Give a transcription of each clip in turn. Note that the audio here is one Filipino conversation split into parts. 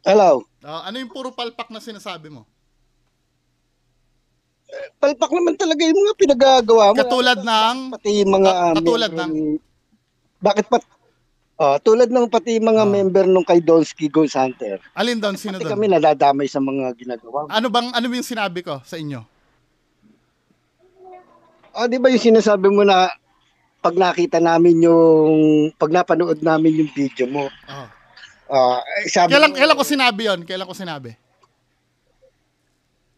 Hello. Ano yung puro palpak na sinasabi mo? Palpak naman talaga yung mga pinagagawa mo. Katulad ng pati yung mga katulad ng bakit pa tulad ng pati yung mga member nung kay Donsky Ghost Hunter. Alin doon? Sino Pati doon? kami nadadamay sa mga ginagawa. Ano yung sinabi ko sa inyo? Di ba yung sinasabi mo na pag nakita namin pag napanood namin yung video mo. Sabi Kailan ko sinabi yon? Kailan ko sinabi?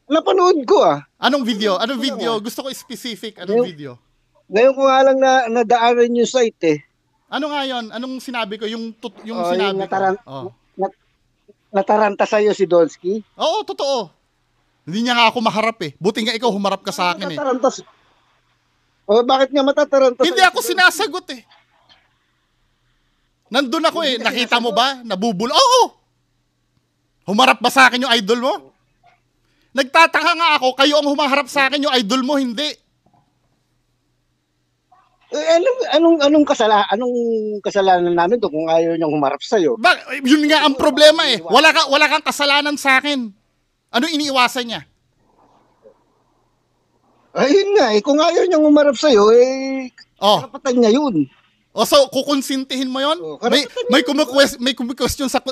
Napanood ko Anong video? Anong video? Gusto ko specific. Anong video? Ngayon ko nga lang nadaanan yung site eh. Ano nga yon? Anong sinabi ko? Yung sinabi ko. Nataranta sa'yo si Donsky? Oo, totoo. Hindi niya nga ako maharap eh. Buti nga ikaw humarap ka sa akin eh. Bakit nga matataranta? Hindi ako sinasagot eh. Nandun ako eh. Nakita mo ba? Nabubul. Oo! Humarap ba sa akin yung idol mo? Nagtataka nga ako, kayo ang humaharap sa akin, yung idol mo, hindi. Anong kasalanan namin doon kung ayaw niyang humarap sa'yo? Yun nga ang problema eh. Wala kang kasalanan sa akin. Ano iniiwasan niya? Ayun nga eh. Kung ayaw niyang humarap sa'yo, karapatan niya yun. So, kukonsintihin mo yun? May kumu-question sa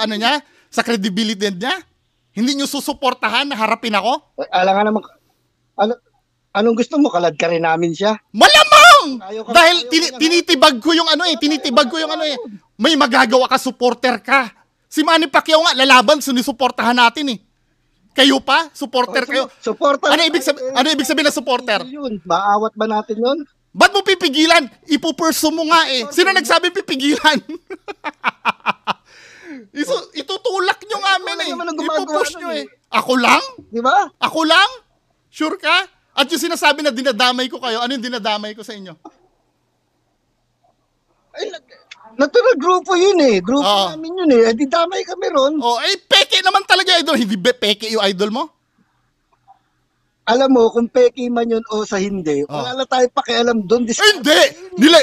ano niya? Sa credibility niya? Hindi niyo susuportahan na harapin ako? Alam nga naman, anong gusto mo? Kalad ka rin namin siya? Malamang! Dahil tinitibag ko yung ano eh. May magagawa ka, supporter ka. Si Manny Pacquiao nga, lalaban, sinusuportahan natin eh. Kayo pa? Supporter kayo? Supporter. Ano ibig sabihin ng supporter? Yun, maawat ba natin yun? Ba't mo pipigilan? Ipupurso mo nga eh. Sino nagsabi pipigilan? Itutulak nyo nga amin eh. Ipupush nyo eh. Ako lang? Di ba? Ako lang? Sure ka? At yung sinasabi na dinadamay ko kayo, ano yung dinadamay ko sa inyo? Natural grupo yun eh. Grupo namin yun eh. Di damay kami ron. Peke naman talaga idol. Hindi peke yung idol mo? Alam mo, kung peke man yun o sa hindi, wala na tayo pakialam doon. Hindi!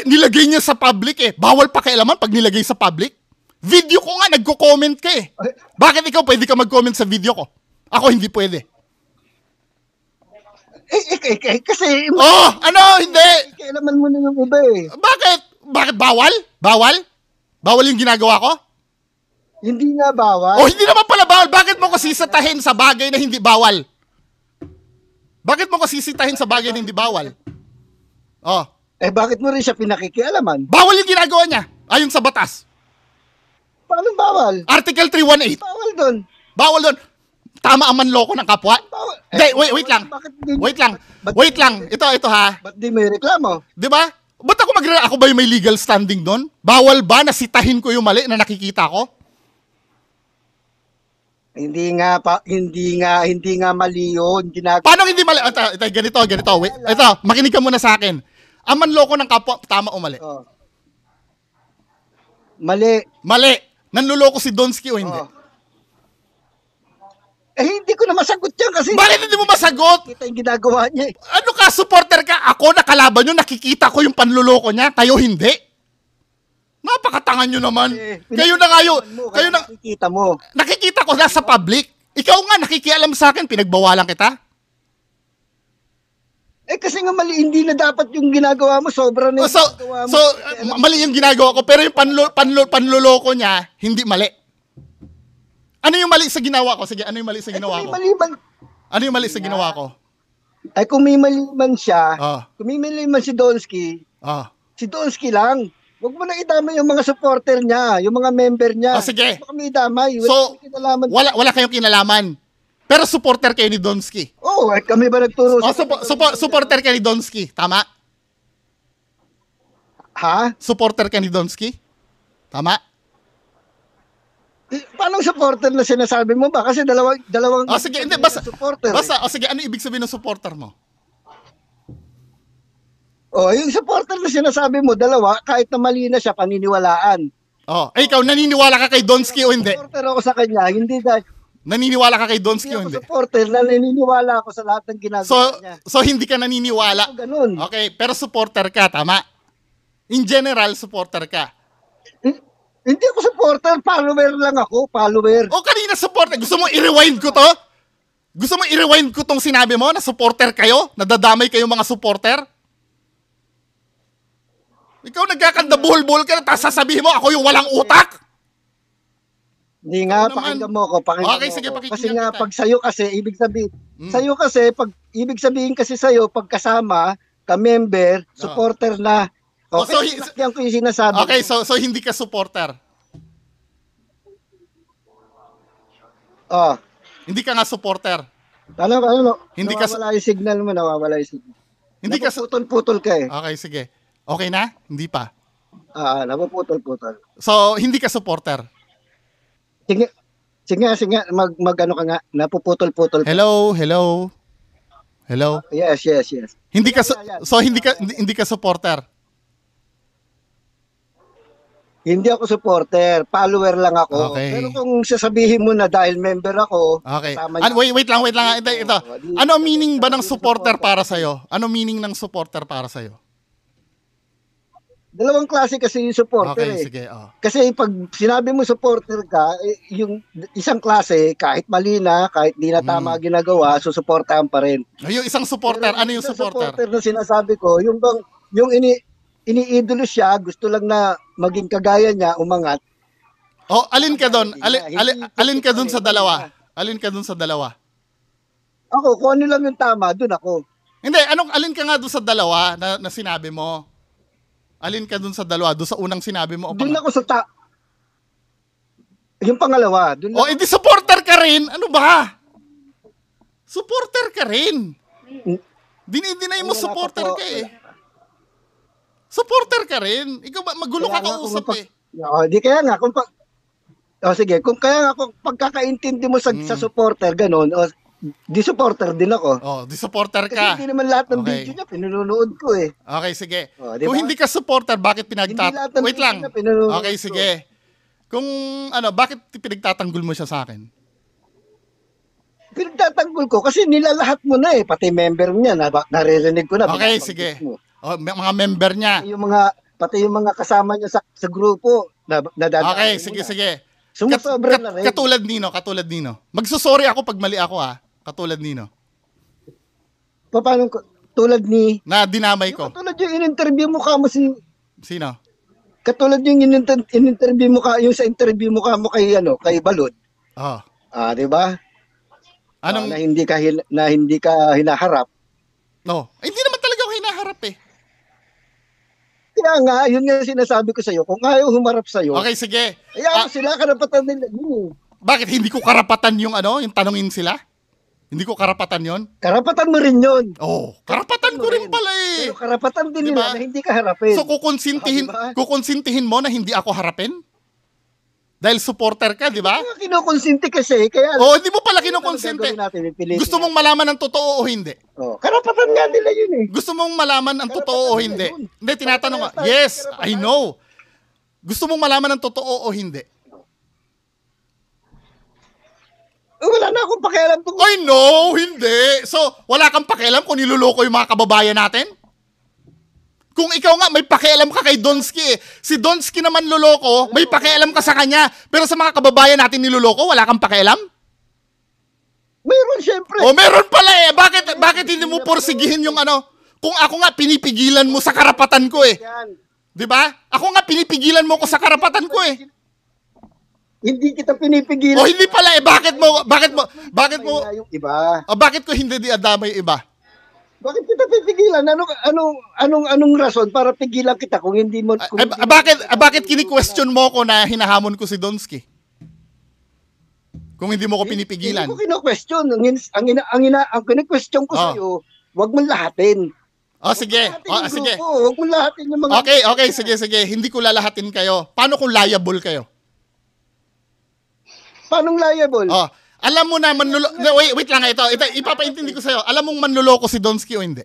Nilagay niya sa public eh. Bawal pakialaman pag nilagay sa public. Video ko nga, nagko-comment ka eh. Bakit ikaw pwede ka mag-comment sa video ko? Ako hindi pwede. Kasi... Hindi! Kailaman mo na yung iba eh. Bakit bawal? Bawal yung ginagawa ko? Hindi nga bawal. Hindi naman pala bawal. Bakit mo ko sisitahin sa bagay na hindi bawal? Bakit mo ko sisitahin sa bagay na hindi bawal? Bakit mo rin siya pinakikialaman? Bawal yung ginagawa niya. Ayon sa batas. Paano bawal? Article 318. Bawal doon. Tama ang manloko ng kapwa. Hindi, wait lang. Ito ha. Ba't di may reklamo? Di ba? Ba't ako ba yung may legal standing doon? Bawal ba na sitahin ko yung mali na nakikita ko? Hindi nga mali yun. Paano hindi mali? Ganito. Wait, ito, makinig ka muna sa akin. Ang manloko ng kapwa, tama o mali? Mali. Nanluloko si Donsky o hindi? Hindi ko na masagot yan kasi... Bakit hindi mo masagot? Kita yung ginagawa niya eh. Ano ka, supporter ka? Ako nakalaban nyo, nakikita ko yung panluloko niya, kayo hindi? Napakatangan nyo naman. Kayo na nga yun. Nakikita mo. Nakikita ko nasa public. Ikaw nga, nakikialam sa akin, pinagbawalan kita? Kasi nga mali, hindi na dapat yung ginagawa mo, sobra na yung ginagawa mo. Mali yung ginagawa ko, pero yung panluloko niya, hindi mali. Ano yung mali sa ginawa ko? Sige, ano yung mali sa ginawa ko? Ano yung mali sa ginawa ko? Kung may mali man siya, kung may mali man si Donsky, si Donsky lang. Huwag mo na idamay yung mga supporter niya, yung mga member niya. Sige. Huwag mo kami idamay. Wala kayong kinalaman. Pero supporter kayo ni Donsky. Kami ba nagturo? Supporter kayo ni Donsky, tama? Ha? Supporter ka ni Donsky? Tama? Paano supporter na sinasabi mo ba? Kasi dalawang sige, hindi, basta, supporter. Sige, ano ibig sabihin ng supporter mo? Yung supporter na sinasabi mo, dalawa, kahit na mali na siya, paniniwalaan. Oh, ikaw, naniniwala ka kay Donsky o hindi? Supporter ako sa kanya, hindi dahil... Naniniwala ka kay Donsky o hindi? Supporter, naniniwala ako sa lahat ng ginagawa niya. So hindi ka naniniwala? Ganun. Okay, pero supporter ka, tama? In general, supporter ka. Hindi ako supporter, follower lang ako, follower. O kanina supporter, gusto mo i-rewind ko to? Gusto mo i-rewind ko tong sinabi mo na supporter kayo? Nadadamay kayo mga supporter? Ikaw nagkakanda-buhol-buhol ka na, tapos sasabihin mo ako yung walang utak? Hindi nga, pakinggan mo ako, Okay, sige, pakinggan kasi nga, kita. pag sa'yo kasi, ibig sabihin, sa'yo kasi, ibig sabihin kasi sa'yo, pagkasama, ka-member, supporter na. Okay, yan ko yung sinasabi. Okay, so hindi ka supporter? Hindi ka nga supporter? Ano, Hindi ka nawawala yung signal mo, nawawala yung signal. Hindi ka napuputol-putol ka eh. Okay, sige. Okay na? Hindi pa. Napuputol-putol. So, hindi ka supporter? Sige, mag-ano ka nga, napuputol-putol. Hello? Yes. Hindi ka hindi ka supporter. Hindi ako supporter, follower lang ako. Okay. Pero kung sasabihin mo na dahil member ako, Okay. Wait lang. Ito. Ano meaning ba ng supporter para sa'yo? Ano meaning ng supporter para sa'yo? Dalawang klase kasi yung supporter Okay, eh. sige. Kasi pag sinabi mo supporter ka, yung isang klase, kahit mali na, kahit di na tama ginagawa, susuportahan pa rin. Yung isang supporter, ano yung supporter? Supporter na sinasabi ko, yung iniidolo siya, gusto lang na maging kagaya niya, umangat. Alin ka doon? Alin ka doon sa dalawa? Alin ka doon sa dalawa? Ako, kung ano lang yung tama, doon ako. Hindi, alin ka nga doon sa dalawa na sinabi mo? Alin ka doon sa dalawa? Doon sa unang sinabi mo? Doon ako sa yung pangalawa. Edi supporter ka rin? Ano ba? Supporter ka rin. Dinidinay mo supporter ka eh. Supporter ka rin. Ikaw ba, magulo ka kausap eh. Di kaya nga, sige, kung kaya nga, kung pagkakaintindi mo sa supporter, ganun, di supporter din ako. Di supporter ka. Kasi hindi naman lahat ng video niya, pinunood ko eh. Okay, sige. Diba? Kung hindi ka supporter, bakit Wait lang. Okay, sige. Kung bakit pinagtatanggol mo siya sa akin? Pinagtatanggol ko kasi nilalahat mo na eh, pati member niya, naririnig ko na. Okay, sige. Mga member niya. Pati yung mga kasama niya sa grupo, Okay, sige. Sumusobra na rin. Katulad Nino. Magsusorry ako pag mali ako Katulad Nino. Paano tulad ni... Na dinamay ko. Katulad yung in-interview mo ka mo si... Sino? Katulad yung in-interview mo ka, yung sa interview mo ka mo kay Balod. Di ba? Anong... na hindi ka hinaharap. Hindi naman talaga ako hinaharap eh. Kaya nga, yun nga sinasabi ko sa'yo. Kung ayaw humarap sa'yo... Okay, sige. Sila karapatan nila. Bakit? Hindi ko karapatan yung yung tanungin sila? Hindi ko karapatan yon? Karapatan mo rin yun. Karapatan ko rin pala eh. Pero karapatan din nila na hindi ka harapin. So kukonsintihin mo na hindi ako harapin? Dahil supporter ka, di ba? Kinukonsinti kasi. Kaya, hindi mo pala kinukonsinti. Gusto mong malaman ng totoo o hindi? Karapatan nga nila yun eh. Gusto mong malaman ng totoo o hindi? Hindi, tinatanong nga. Yes, I know. Gusto mong malaman ng totoo o hindi? Wala na akong pakialam. No, hindi. So, wala kang pakialam kung niluloko yung mga kababayan natin? Kung ikaw nga, may pakialam ka kay Donsky eh. Si Donsky naman luloko, may pakialam ka sa kanya. Pero sa mga kababayan natin niluloko, wala kang pakialam? Meron, syempre. Meron pala eh. Bakit hindi mo porsigihin yung Kung ako nga, pinipigilan mo sa karapatan ko eh. Di ba? Ako nga, pinipigilan mo ko sa karapatan ko eh. Hindi kita pinipigilan. Hindi pala eh. Bakit mo, yung iba. Bakit ko hindi diadamay iba? Bakit kita pipigilan? Anong rason para pigilan kita kung hindi mo... Bakit kini-question mo ko na hinahamon ko si Donsky? Kung hindi mo ko pinipigilan. Hindi ko kino-question. Ang kino-question ko sa'yo, wag mong lahatin. Sige. Sige. Wag mong lahatin yung mga... Okay, sige. Hindi ko lalahatin kayo. Paano kung liable kayo? Paano liable? Alam mo na wait lang ito. Ipapaintindi ko sa'yo. Alam mong manluloko si Donsky o hindi?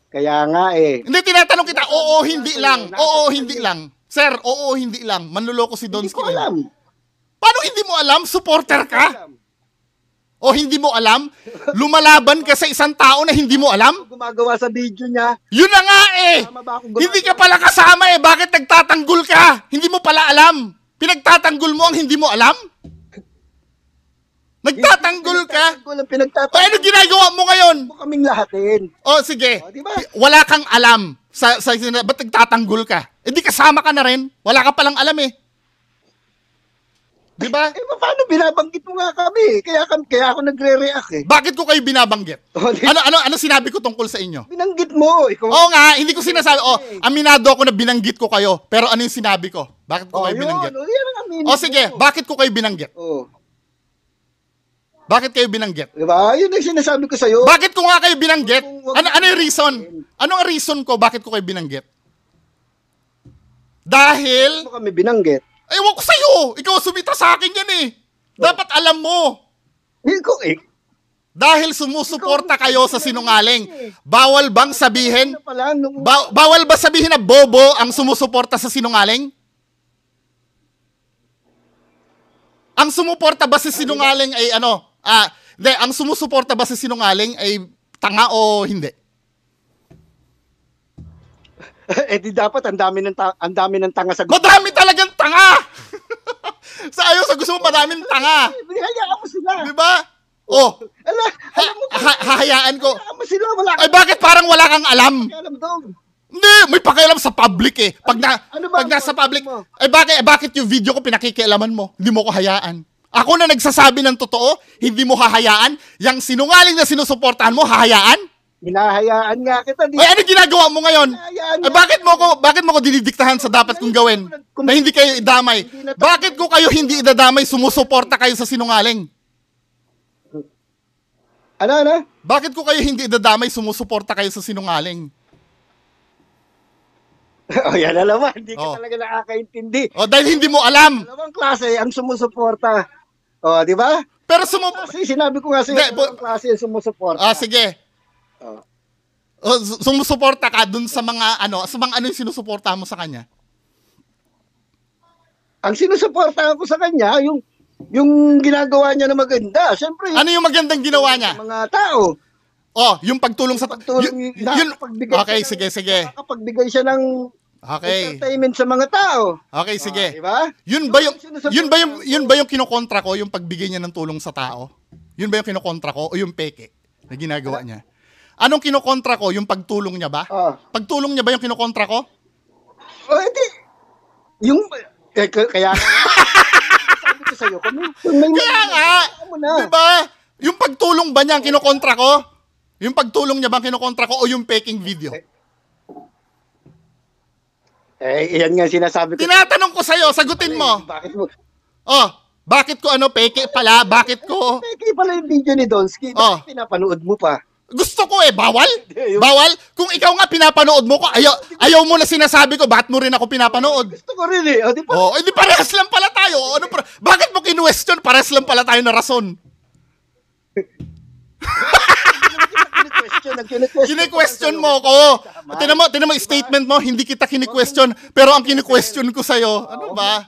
Kaya nga eh. Hindi, tinatanong kita. Oo, hindi lang. Sir, oo, hindi lang. Manluloko si Donski. Hindi ko alam. Paano hindi mo alam? Supporter ka? O hindi mo alam? Lumalaban ka sa isang tao na hindi mo alam? Gumagawa sa video niya. Yun na nga eh! Hindi ka pala kasama eh. Bakit nagtatanggol ka? Hindi mo pala alam. Pinagtatanggol mo ang hindi mo alam? Nagtatanggol ka? O ano ginagawa mo ngayon? Kaming lahatin. O sige, diba? Wala kang alam. Ba't nagtatanggol ka? Eh di kasama ka na rin. Wala ka palang alam eh. Di ba? Paano binabanggit mo nga kami? Kaya ako nagre-react eh. Bakit ko kayo binabanggit? Ano sinabi ko tungkol sa inyo? Binanggit mo. Oo nga, hindi ko sinasabi. Aminado ako na binanggit ko kayo. Pero ano yung sinabi ko? Bakit ko kayo binanggit? Sige, bakit ko kayo binanggit? Bakit kayo binanggit? Diba? Yun ang sinasabi ko sa'yo. Bakit ko nga kayo binanggit? Ano yung reason? Ano ang reason ko bakit ko kayo binanggit? Dahil... Bakit mo kami binanggit? Ewan ko sa'yo! Ikaw sumita sa akin yan eh! Dapat alam mo! Dahil sumusuporta kayo sa sinungaling. Bawal bang sabihin? Bawal ba sabihin na bobo ang sumusuporta sa sinungaling? Ang sumuporta ba sa sinungaling ay ano? Ang sumusuporta ba sa sinungaling ay tanga o hindi? Di dapat ang dami ng tanga sa gusto. Madami talagang tanga! sa gusto mo madaming tanga. Hayaan mo sila. Di ba? Alam mo hahayaan ko. Hayaan mo sila, wala ay bakit parang wala kang alam? Alam daw. Hindi, may pakialam sa public eh. Pag nasa public, bakit yung video ko pinakikialaman mo? Hindi mo ko hayaan. Ako na nagsasabi ng totoo, hindi mo hahayaan. Yang sinungaling na sinusuportahan mo, hahayaan? Hinahayaan nga kita. Ano ginagawa mo ngayon? Bakit mo ko dinidiktahan sa dapat kong gawin? Na hindi kayo idamay. Bakit ko kayo hindi idadamay, sumusuporta kayo sa sinungaling? Ano? Bakit ko kayo hindi idadamay, sumusuporta kayo sa sinungaling? Yan na naman. Hindi ka talaga nakakaintindi. Dahil hindi mo alam. Dalawang klase ang sumusuporta. Di ba? Pero sinabi ko nga sa'yo, dalawang klase ang sumusuporta. Sige. Sumusuporta ka dun sa mga ano yung sinusuporta mo sa kanya? Ang sinusuporta ko sa kanya, yung ginagawa niya na maganda. Siyempre. Ano yung magandang ginawa niya? Mga tao. Yung pagtulong sa okay, sige. Nakapagbigay siya ng entertainment sa mga tao. Okay, sige. Diba? Yun ba yung kinokontra ko, yung pagbigay niya ng tulong sa tao? Yun ba yung kinokontra ko o yung peke na ginagawa niya? Anong kinokontra ko? Yung pagtulong niya ba? Pagtulong niya ba yung kinokontra ko? Hindi. Kaya sabi ko sa'yo, kaya nga! Diba? Yung pagtulong ba niya ang kinokontra ko? Yung pagtulong niya ba ang kinokontra ko o yung peking video? Yan nga sinasabi ko. Tinatanong ko sa'yo, sagutin mo. Bakit mo? Bakit ko peke pala? Bakit ko? Peke pala yung video ni Donski. Bakit pinapanood mo pa? Gusto ko bawal? Bawal? Kung ikaw nga pinapanood mo ko, ayaw mo na sinasabi ko, bakit mo rin ako pinapanood? Gusto ko rin eh. Di parehas lang pala tayo. Bakit mo kinwestiyon? Parehas lang pala tayo na rason. Kini-question mo ko. Tinan mo statement mo, hindi kita kini-question, pero ang kini-question ko sa'yo, ano ba?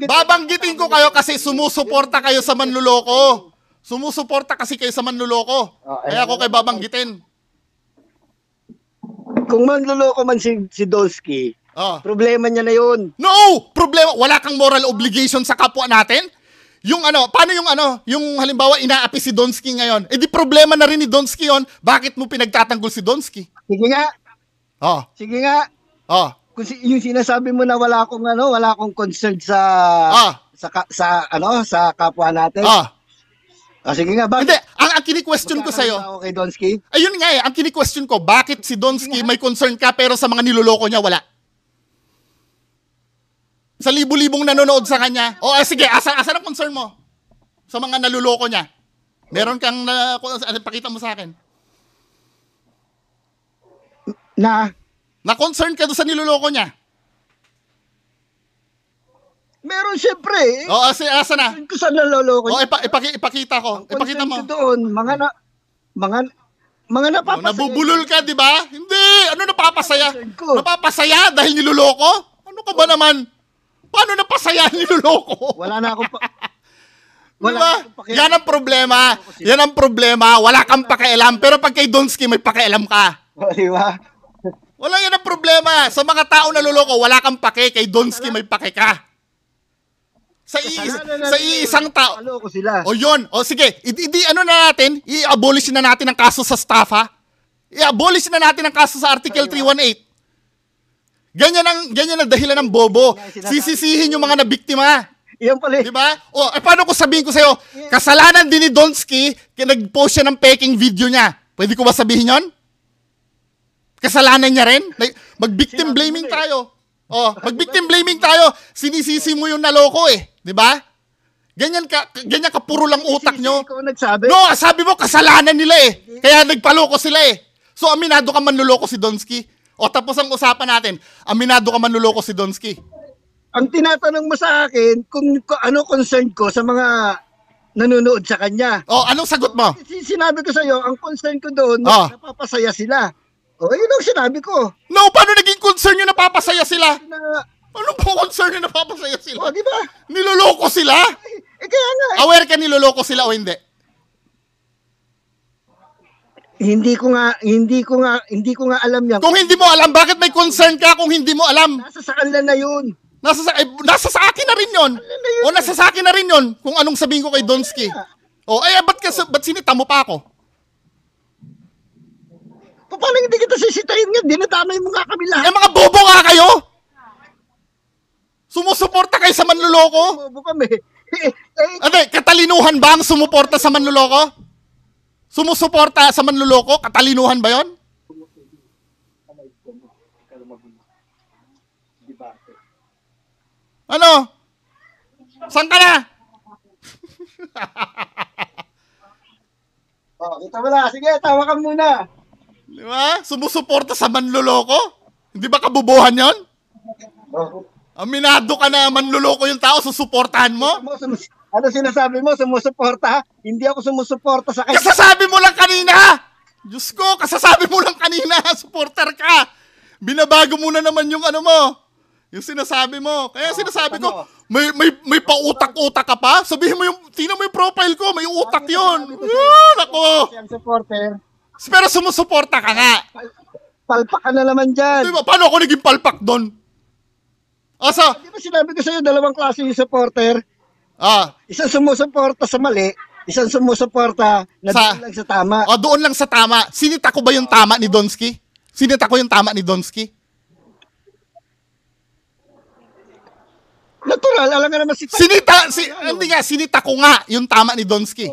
Babanggitin ko kayo kasi sumusuporta kayo sa manluloko. Sumusuporta kasi kayo sa manluloko. Kaya ako kayo babanggitin. Kung manluloko man si Donski, problema niya na yun. No! Problema. Wala kang moral obligation sa kapwa natin. Paano yung halimbawa inaapi si Donski ngayon? Di problema na rin ni Donski yon. Bakit mo pinagtatanggol si Donski? Sige nga. Sige nga. Kung yung sinasabi mo na wala akong concern sa kapwa natin. Sige nga, bakit? Hindi, ang kini-question ko sa'yo. Ako kay Donski? Ayun nga ang kini-question ko, bakit si Donski may concern ka pero sa mga niloloko niya wala? Sa libo-libong nanonood sa kanya. Sige, asa ang concern mo? Sa mga naluloko niya. Meron kang, pakita mo sa akin. Na-concern ka doon sa niloloko niya? Meron siyempre. Asa na? Kung saan naloloko niya. Ipakita ko. Ipakita mo. Doon, mga napapasaya. Nabubulol ka, di ba? Hindi. Napapasaya? Napapasaya dahil niloloko? Ano Ka ba naman? Paano napasaya niloloko? Wala na akong Diba? Yan ang problema. Yan ang problema. Wala kang pakialam. Pero pag kay Donsky, may pakialam ka. Di ba? Wala yan ang problema. Sa mga tao na luloko, wala kang pake. Kay Donsky, may pake ka. Sa iisang tao. Loko sila. O yun. O sige. Ano na natin? I-abolish na natin ang kaso sa staff, ha? I-abolish na natin ang kaso sa Article 318. Ganyan ang dahilan ng bobo. Sisisihin yung mga nabiktima. Iyan pala. Diba? O, paano ko sabihin ko sa'yo, kasalanan din ni Donsky, nag-post siya ng peking video niya. Pwede ko ba sabihin yon? Kasalanan niya rin? Mag-victim blaming tayo. O, mag-victim blaming tayo. Sinisisi mo yung naloko eh. Diba? Ganyan ka puro lang utak nyo. Ikaw nagsabi? No, sabi mo, kasalanan nila eh. Kaya nagpaloko sila eh. So, aminado ka manluloko si Donsky. O, tapos ang usapan natin, aminado ka manluloko si Donsky. Ang tinatanong mo sa akin, kung ano concern ko sa mga nanonood sa kanya. O, anong sagot mo? Sinabi ko sa iyo, ang concern ko doon, napapasaya sila. O, yun ang sinabi ko. No, paano naging concern yung napapasaya sila? Na, Ano po concern yung napapasaya sila? o, di ba? Niloloko sila? Kaya nga. Aware ka niloloko sila o hindi? Hindi ko nga alam yan. Kung hindi mo alam, bakit may concern ka kung hindi mo alam? Nasa sa kanila na yun. Nasa sa akin na rin yun. O nasa sa akin na rin yun kung anong sabihin ko kay Donsky. O ba't sinita mo pa ako? Paano hindi kita sisitahin nga? Dinadamay mo nga kami lahat. Mga bobo nga kayo! Sumusuporta kayo sa manluloko? Bobo kami. Katalinuhan ba ang sumuporta sa manluloko? Sumusuporta sa manluloko? Katalinuhan ba yon? Ano? Saan ka na? Kita mo na. Sige, tawa ka muna. Di ba? Sumusuporta sa manluloko? Hindi ba kabubuhan yon? Aminado ka na manluloko yung tao, susuportahan mo? Ano sinasabi mo? Sumusuporta? Hindi ako sumusuporta sa kanya. Kasasabi mo lang kanina! Diyos ko, kasasabi mo lang kanina, supporter ka! Binabago mo na naman yung ano mo. Yung sinasabi mo. Kaya sinasabi ko, may pautak-utak ka pa? Sabihin mo yung, tingnan mo yung profile ko, may utak yun. Nako. Siyang supporter. Pero sumusuporta ka nga. Palpak ka na naman dyan. Diba, paano ako naging palpak doon? Asa? Di ba sinabi ko sa'yo, dalawang klase yung supporter? Isang sumusuporta sa mali, isang sumusuporta na doon lang sa tama. Doon lang sa tama. Sinita ko ba yung tama ni Donsky? Sinita ko yung tama ni Donsky? Natural, alam nga naman si... Hindi nga, sinita ko nga yung tama ni Donsky.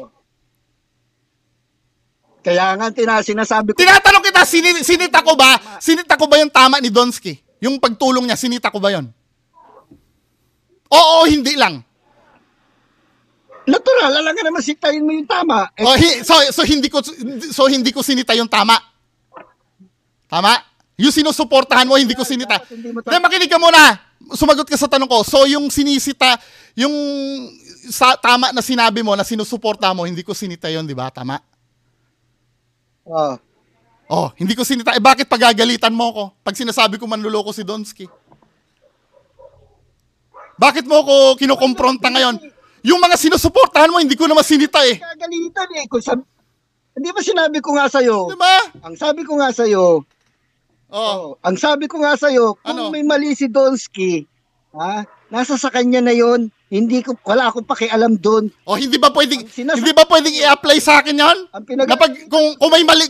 Kaya nga, sinasabi ko... Tinatanong kita, sinita ko ba yung tama ni Donsky? Yung pagtulong niya, sinita ko ba yon? Oo, hindi lang. Natural, alam nga naman sitayin mo yung tama. So hindi ko sinita yung tama. Tama? Yung sinusuportahan mo, hindi ko sinita. Then makinig ka muna. Sumagot ka sa tanong ko. So yung sinisita, yung tama na sinabi mo na sinusuporta mo, hindi ko sinita yon, di ba? Tama? Hindi ko sinita. Bakit pagagalitan mo ko pag sinasabi ko manluloko si Donsky? Bakit mo ko kinukompronta ngayon? Yung mga sinusuportahan mo, hindi ko naman sinita eh. Kagalitan eh. Hindi ba sinabi ko nga sa'yo? Diba? Ang sabi ko nga sa'yo, ang sabi ko nga sa'yo, kung may mali si Donsky, nasa sa kanya na yon, wala akong pakialam doon. Hindi ba pwedeng i-apply sa akin yon?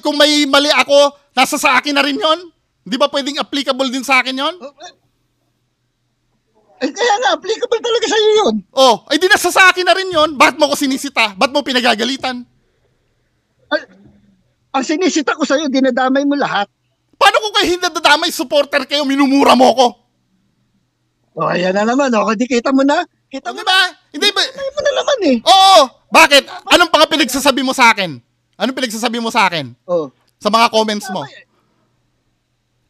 Kung may mali ako, nasa sa akin na rin yon? Hindi ba pwedeng applicable din sa akin yon? Kaya nga, applicable talaga sa'yo yun. Di nasa sa akin na rin yon. Bakit mo ko sinisita? Bakit mo pinagagalitan? Ang sinisita ko sa'yo, dinadamay mo lahat. Paano ko kayo hindi dadamay? Supporter kayo, minumura mo ko. Ayan na naman. Hindi kita mo na. Kita mo ba? Hindi ba? Kita mo na naman eh. Oo. Bakit? Anong pang pinagsasabi mo sa akin? Anong pinagsasabi mo sa akin? Sa mga comments mo?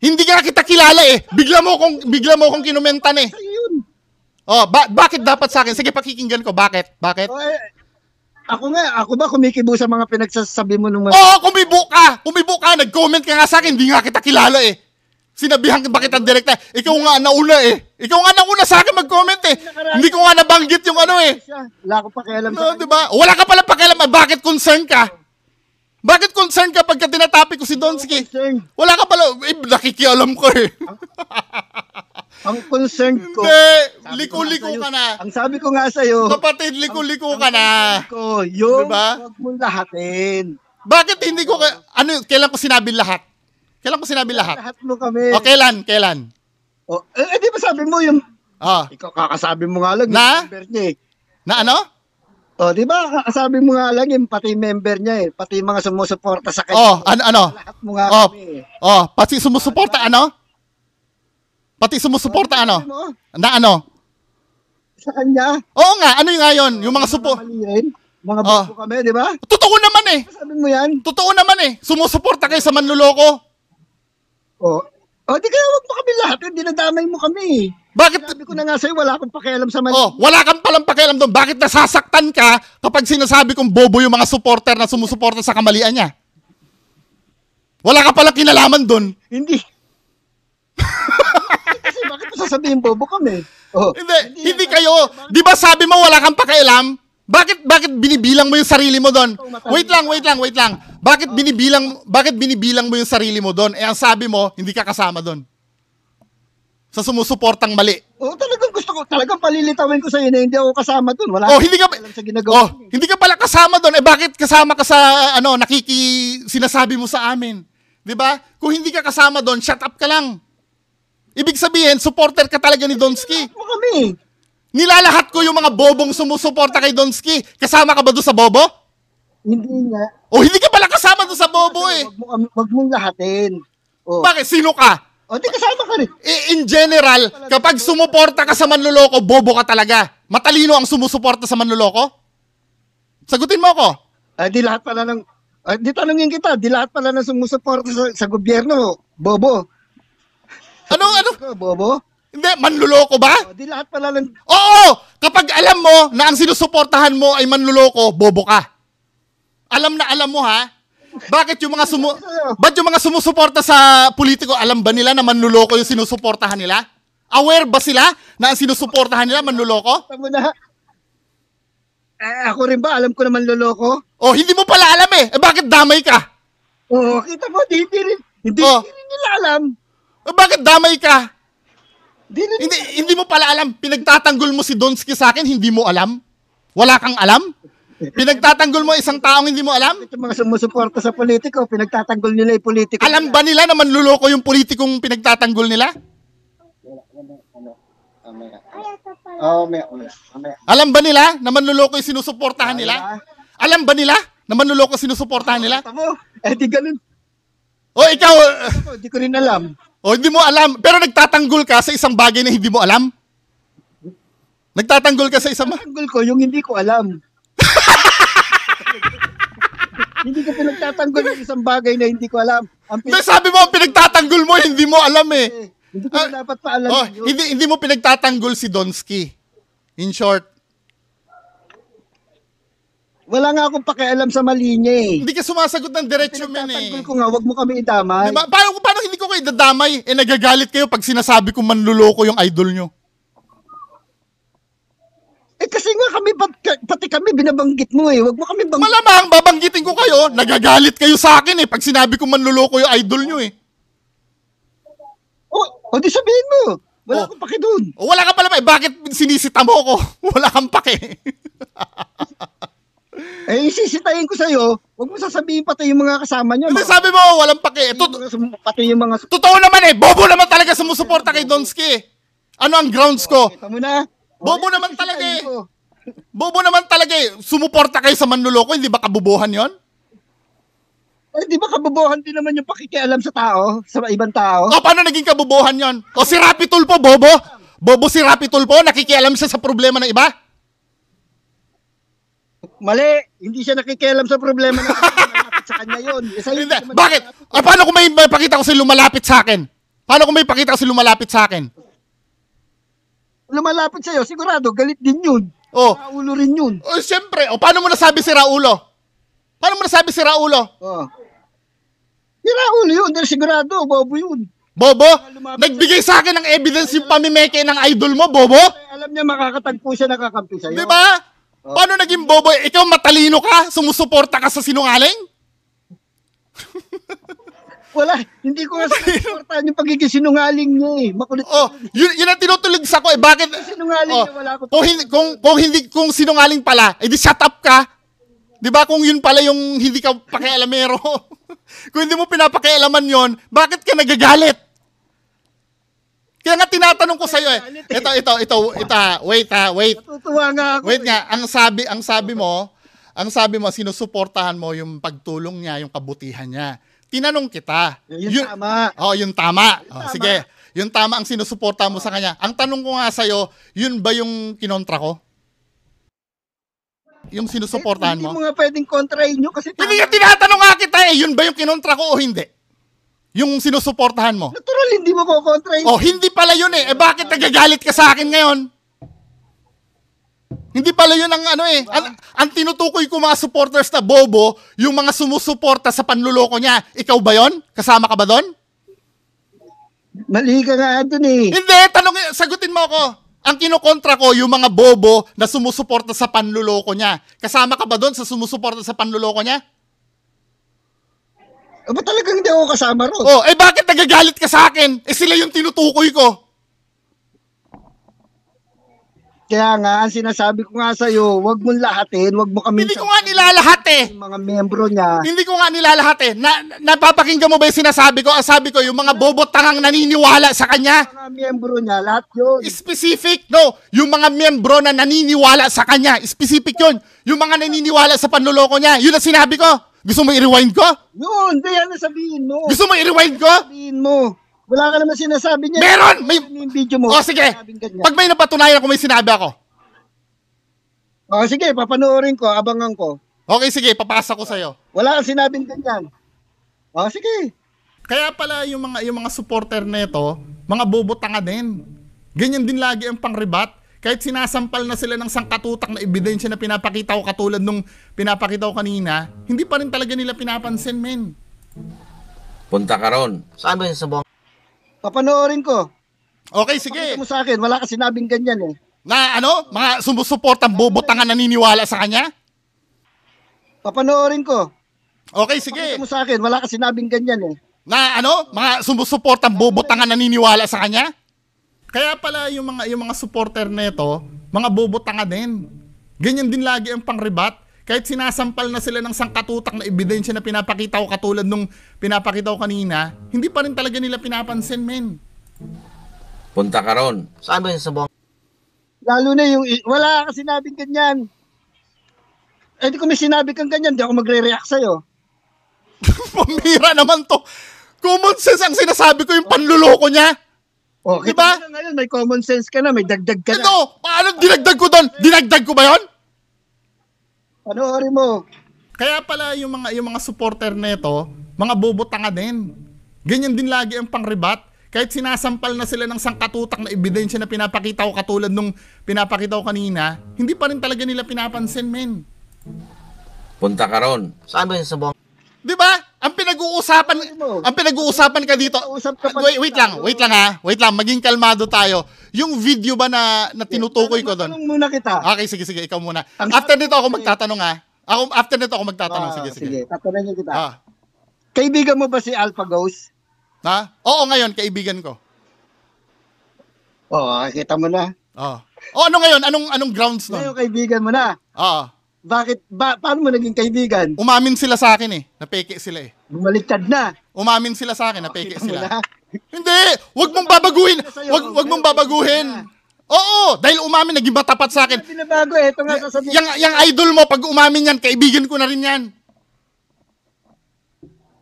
Hindi nga kita kilala eh. Bigla mo kong kinumentan eh. Bakit dapat sa akin? Sige, pakikinggan ko. Bakit? Ako ba kumikibo sa mga pinagsasabi mo nung... Kumibo ka! Nag-comment ka nga sa akin, hindi nga kita kilala eh. Sinabihan ba kita direkta? Ikaw nga nauna eh. Ikaw nga nauna sa akin mag-comment eh. Hindi ko nga nabanggit yung ano eh. Wala akong pakialam sa No, diba? Wala ka pala pakialam. Bakit concern ka? Bakit concern ka pagka tinatapik ko si Donsky? Wala ka pala. Nakikialam ko eh. Ang concern ko. Hindi. Liko-liko ka na. Ang sabi ko nga sa'yo. Kapatid, liko-liko ka na. Yung diba? huwag mong lahatin. Bakit hindi ko, kailan ko sinabi lahat? Kailan ko sinabi lahat? Lahat mo kami. O, kailan? Di ba sabi mo yung, Ah. ikaw kakasabi mo nga lang Na? yung member niya eh. Na ano? Di ba kakasabi mo nga lang yung pati member niya eh. Pati mga sumusuporta sa kanya. Oh, ano? Lahat mo nga Oh, kami eh. pati sumusuporta ano? Pati sumusuporta ano? Sabi mo, Na ano? sa kanya. Oo nga, ano yung ngayon? Yung mga Mali rin. Mga bobo kami, di ba? Totoo naman eh. Sabi mo yan. Totoo naman eh. Sumusuporta kayo sa manluloko. Di kaya wag mo kami lahat. Dinadamay mo kami. Bakit? Sabi ko na nga sa'yo, wala akong pakialam sa mali. Wala kang palang pakialam doon. Bakit nasasaktan ka kapag sinasabi kong bobo yung mga supporter na sumusuporta sa kamalian niya? Wala ka palang kinalaman doon. Hindi. Kasi bakit mo sasabihin bobo kami? Hindi kayo. Di ba sabi mo wala kang pakialam? Bakit binibilang mo yung sarili mo doon? Wait lang. Bakit binibilang mo yung sarili mo doon? Ang sabi mo, hindi ka kasama doon. Sa sumusuportang mali. Talagang gusto ko, talagang palilitawin ko sa'yo na hindi ako kasama doon. Wala hindi ka sa ginagawa. Hindi ka pala kasama doon. Bakit kasama ka sa sinasabi mo sa amin? 'Di ba? Kung hindi ka kasama doon, shut up ka lang. Ibig sabihin, supporter ka talaga ni Donsky. Mo kami. Nilalahat ko yung mga bobong sumusuporta kay Donsky. Kasama ka ba doon sa bobo? Hindi nga. Hindi ka pala kasama doon sa bobo eh. Wag mong lahatin. Bakit? Sino ka? Di kasama ka rin. In general, kapag sumuporta ka sa manluloko, bobo ka talaga. Matalino ang sumusuporta sa manluloko? Sagutin mo ako. Di lahat pala ng... di tanongin kita, di lahat pala ng sumusuporta sa gobyerno, bobo. Ano? Bobo? Hindi, manluloko ba? Di lahat pala ng... Oo! Kapag alam mo na ang sinusuportahan mo ay manluloko, bobo ka. Alam na alam mo ha? Bakit yung mga sumusuporta sa politiko, alam ba nila na manluloko yung sinusuportahan nila? Aware ba sila na ang sinusuportahan nila manluloko? Tama na. Ako rin ba? Alam ko na manluloko? Hindi mo pala alam eh. Bakit damay ka? Kita mo, hindi rin nila alam. Bakit damay ka? Hindi mo pala alam. Pinagtatanggol mo si Donsky sa akin, hindi mo alam? Wala kang alam? Pinagtatanggol mo isang taong hindi mo alam? Ito mga sumusuporta sa politiko, pinagtatanggol nila yung politiko. Alam ba nila na manluloko yung politikong pinagtatanggol nila? Alam ba nila na manluloko yung sinusuportahan nila? Alam ba nila na manluloko yung sinusuportahan nila? Di ganun. Ikaw... Di ko rin alam. Hindi mo alam. Pero nagtatanggol ka sa isang bagay na hindi mo alam? Nagtatanggol ka sa isang... Nagtatanggol ko yung hindi ko alam. Hindi ko pinagtatanggol yung isang bagay na hindi ko alam. Sabi mo, pinagtatanggol mo, hindi mo alam eh. Hindi ko dapat paalam yun. Hindi mo pinagtatanggol si Donsky. In short. Wala nga akong pakialam sa mali niya eh. Hindi ka sumasagot ng diretsyo men eh. Pinagtatanggol ko nga, wag mo kami idamay. Diba? Paano hindi ko kayo dadamay? Nagagalit kayo pag sinasabi kong manluloko yung idol nyo. Kasi nga kami, pati kami binabanggit mo eh. Wag mo kami banggit. Malamang, babanggitin ko kayo. Nagagalit kayo sa akin eh pag sinabi kong manluloko yung idol nyo eh. Di sabihin mo. Wala akong paki doon. Wala ka pala ba? Bakit sinisita mo ko? Wala kang paki. Isisitayin ko sa'yo, wag mo sasabihin pati yung mga kasama niyo. Hindi, sabi mo, walang paki. Pati yung mga... Totoo naman eh. Bobo naman talaga sumusuporta kay Donsky. Ano ang grounds ko? Kita mo na. Bobo naman talaga eh. Bobo naman talaga eh. Sumuporta kayo sa manluloko, hindi ba kabubuhan yon? Di ba kabubuhan din naman yung pakikialam sa tao, sa ibang tao? Paano naging kabubuhan yon? Si Rapi Tulfo, bobo? Bobo si Rapi Tulfo, nakikialam siya sa problema ng iba? Mali, hindi siya nakikialam sa problema ng malapit sa kanya yun. Hindi. Bakit? Paano kung may pakita ko si lumalapit sa akin? Paano kung may pakita ko si lumalapit sa akin? Lumalapit sa'yo, sigurado, galit din yun. Raulo rin yun. Siyempre. Paano mo nasabi si Raulo? Paano mo nasabi si Raulo? Si Raulo yun, dahil sigurado, bobo yun. Bobo? Nagbigay sa akin ng evidence yung pamimeke ng idol mo, Bobo? Alam niya makakatagpo siya nakakampi sa'yo. Di ba? Paano naging bobo? Ikaw matalino ka? Sumusuporta ka sa sinungaling? Wala, hindi ko nga sinusuportahan yung pagiging sinungaling niya eh. Makulit. Yun ang tinutulig sa ko eh. Bakit? Sinungaling niya, wala ko. Kung sinungaling pala, edi shut up ka. Di ba kung yun pala yung hindi ka pakialamero? Kung hindi mo pinapakialaman yon, bakit ka nagagalit? Kaya nga tinatanong ko sa'yo eh. Wait. Natutuwa nga ako. Wait nga, ang sabi mo, sinusuportahan mo yung pagtulong niya, yung kabutihan niya. Tinanong kita. Yun tama. Yung tama. Sige. Yung tama ang sinusuportahan mo sa kanya. Ang tanong ko nga sa'yo, yun ba yung kinontra ko? Yung sinusuportahan mo? Hindi mo nga pwedeng kontrahin nyo kasi... Hindi nga tinatanong nga kita eh, yun ba yung kinontra ko o hindi? Yung sinusuportahan mo? Natural, hindi mo ko kontrahin. Hindi pala yun eh. Bakit nagagalit ka sa akin ngayon? Hindi pala yun ang ano eh. Ang tinutukoy ko mga supporters na bobo, yung mga sumusuporta sa panluloko niya. Ikaw ba yon? Kasama ka ba doon? Mali ka nga doon eh. Hindi, sagutin mo ako. Ang kinukontra ko, yung mga bobo na sumusuporta sa panluloko niya. Kasama ka ba doon sa sumusuporta sa panluloko niya? Ba talagang hindi ako kasama ron? Bakit nagagalit ka sa akin? Sila yung tinutukoy ko. Kaya nga, ang sinasabi ko nga sa'yo, wag mong lahatin, wag mo kami... Hindi ko nga nilalahat eh. Yung mga membro niya. Hindi ko nga nilalahat eh. Napapakinggan mo ba yung sinasabi ko? Ang sabi ko, yung mga bobo tangang naniniwala sa kanya. Yung mga membro niya, lahat yun. Specific, no? Yung mga membro na naniniwala sa kanya. Specific yun. Yung mga naniniwala sa panluloko niya. Yun ang sinabi ko. Gusto mo i-rewind ko? Yun, kaya na sabihin mo. Gusto mo i-rewind ko? Sabihin mo. Wala ka naman sinasabi niya. Meron! May video mo. sige. Pag may napatunayan ako, may sinabi ako. Sige, papanoorin ko, abangan ko. Okay, sige, papasa ko sa'yo. Wala kang sinabing ganyan. Sige. Kaya pala yung mga supporter nito, mga bobo tanga din. Ganyan din lagi ang pangribat. Kahit sinasampal na sila ng sangkatutak na ebidensya na pinapakita ko katulad nung pinapakita ko kanina, hindi pa rin talaga nila pinapansin, men. Punta ka ron. Saan ba yung subong? Papanoorin ko. Okay, sige. Pakita mo sa akin, wala kang sinabing ganyan eh. Na mga sumusuportang bobo tanga naniniwala sa kanya? Papanoorin ko. Okay, sige. Pakita mo sa akin, wala kang sinabing ganyan eh. Na mga sumusuportang bobo tanga naniniwala sa kanya? Kaya pala yung mga supporter nito, mga bobo tanga din. Ganyan din lagi ang pangribat. Kahit sinasampal na sila ng sangkatutak na ebidensya na pinapakita ko katulad nung pinapakita ko kanina, hindi pa rin talaga nila pinapansin, men. Punta ka ron. Saan ba yung subong? Lalo na yung, wala kang sinabing ganyan. Di ko may sinabi kang ganyan, di ako magre-react sa'yo. Pambira naman to. Common sense ang sinasabi ko yung panluloko niya. Diba? Ngayon, may common sense ka na, may dagdag ka na. Paano dinagdag ko doon? Dinagdag ko ba yon? Panoorin mo. Kaya pala yung mga supporter nito, mga bobo tanga din. Ganyan din lagi ang pangribat. Kahit sinasampal na sila ng sangkatutak na ebidensya na pinapakita ko katulad nung pinapakita ko kanina, hindi pa rin talaga nila pinapansin, men. Punta ka ron. Saan ba yung subong? Di ba? Ang pinag-uusapan ka dito. Wait lang, maging kalmado tayo. Yung video ba na tinutukoy ko doon? Tanong muna kita. Okay, sige, ikaw muna. After nito ako magtatanong ha. After nito ako magtatanong, sige. Tatanungin kita. Kaibigan mo ba si Alpha Ghost? Oo, ngayon, kaibigan ko. Kita mo na. Ano ngayon? Anong grounds nun? Ngayon, kaibigan mo na. Bakit? Paano mo naging kaibigan? Umamin sila sa akin eh. Napeke sila eh. Bumaliktad na. Umamin sila sa akin. Napeke sila. Hindi! Wag mong babaguhin! Wag mong babaguhin! Oo! Dahil umamin, naging matapat sa akin. Binabago eh. Ito nga sasabihin. Yung idol mo, pag umamin yan, kaibigan ko na rin yan.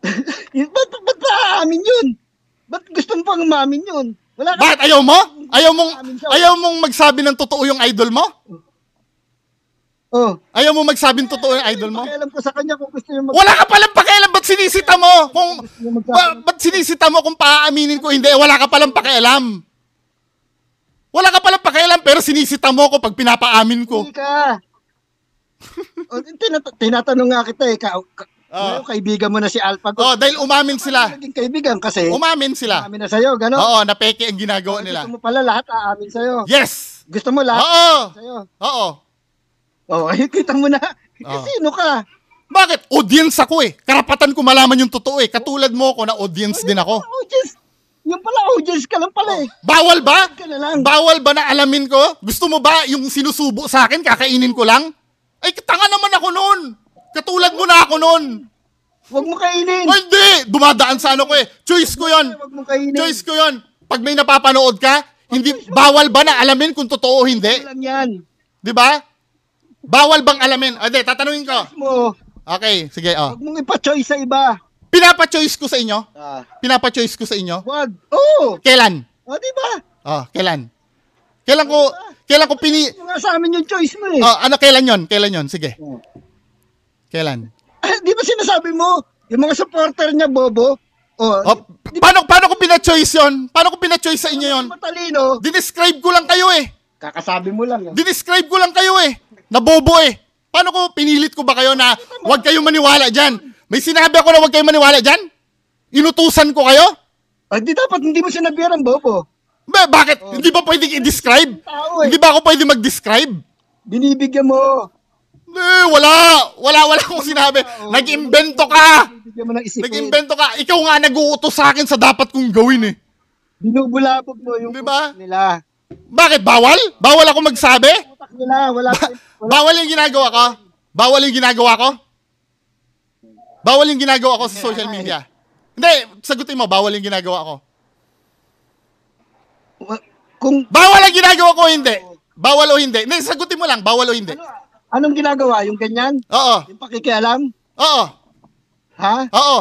Ba't aamin yun? Ba't gusto mo pang umamin yun? Bakit? Ayaw mo? Ayaw mong magsabi ng totoo yung idol mo? Ayaw mo magsabing totoo yung idol mo? Pakialam ko sa kanya kung gusto niya Wala ka palang pakialam. Ba't sinisita mo? Ba't sinisita mo kung paaaminin ko? Hindi, wala ka palang pakialam. Wala ka palang pakialam pero sinisita mo ko pag pinapaamin ko. Hindi ka. Tinatanong nga kita eh. Ngayon, kaibigan mo na si Alpha Gold. Oh, dahil umamin sila. Naging kaibigan kasi. Umamin sila. Umamin na sa'yo, gano'n? Oo, na peke ang ginagawa nila. Gusto mo pala lahat aamin sa'yo. Yes! Gusto mo lahat Oo! aamin sa'yo. Oo. Oo, kita mo na. Sino ka? Bakit? Audience ako eh. Karapatan ko malaman yung totoo eh. Katulad mo ako na audience din ako. Audience. Yung pala, audience ka lang pala eh. Bawal ba? Ka na lang. Bawal ba na alamin ko? Gusto mo ba yung sinusubo sa akin, kakainin ko lang? Ay, tanga naman ako noon. Katulad mo na ako noon. Huwag mo kainin. Ay, hindi. Dumadaan sa ano ko eh. Choice ko yon. Huwag mo kainin. Choice ko yon. Pag may napapanood ka, hindi bawal ba na alamin kung totoo o hindi? Lang yan. Di ba? Bawal bang alamin? O, di, tatanungin ko. Mo. Okay, sige, oh. Huwag mong ipa-choice sa iba. Pinapa-choice ko sa inyo? Ah. Pinapa-choice ko sa inyo? Huwag. Oo. Kailan? O, diba? Oh, kailan? Kailan ko Yung nga sa amin yung choice mo eh. Oh, ano, kailan yon? Kailan yon? Sige. Kailan? Di ba sinasabi mo? Yung mga supporter niya, Bobo. Oh, Paano ko pina-choice yon? Paano ko pina-choice sa inyo yon? Matalino. Dinescribe ko lang kayo eh. Kakasabi mo lang yan. Dinescribe ko lang kayo eh. Nabobo eh. Paano ko pinilit ko ba kayo na huwag kayong maniwala dyan? May sinabi ako na huwag kayong maniwala dyan? Inutusan ko kayo? Di dapat hindi mo sinabihan ang Bobo. Bakit? Hindi ba pwedeng i-describe? Hindi ba ako pwedeng mag-describe? Binibigyan mo. Wala akong sinabi. Nag-imbento ka. Binibigyan mo ng isipin. Nag-imbento ka. Ikaw nga nag-uutos sa akin sa dapat kong gawin eh. Binubulabog mo yung diba? nila. Bakit? Bawal? Bawal ako magsabi? Utak nila, wala. Bawal yung ginagawa ko? Bawal yung ginagawa ko? Bawal yung ginagawa ko sa social media? Hindi, sagutin mo, bawal yung ginagawa ko. Kung Bawal ang ginagawa ko, hindi. Bawal o hindi. Hindi, sagutin mo lang, bawal o hindi. anong ginagawa? Yung ganyan? Oo. Yung pakikialam? Oo. Ha? Oo.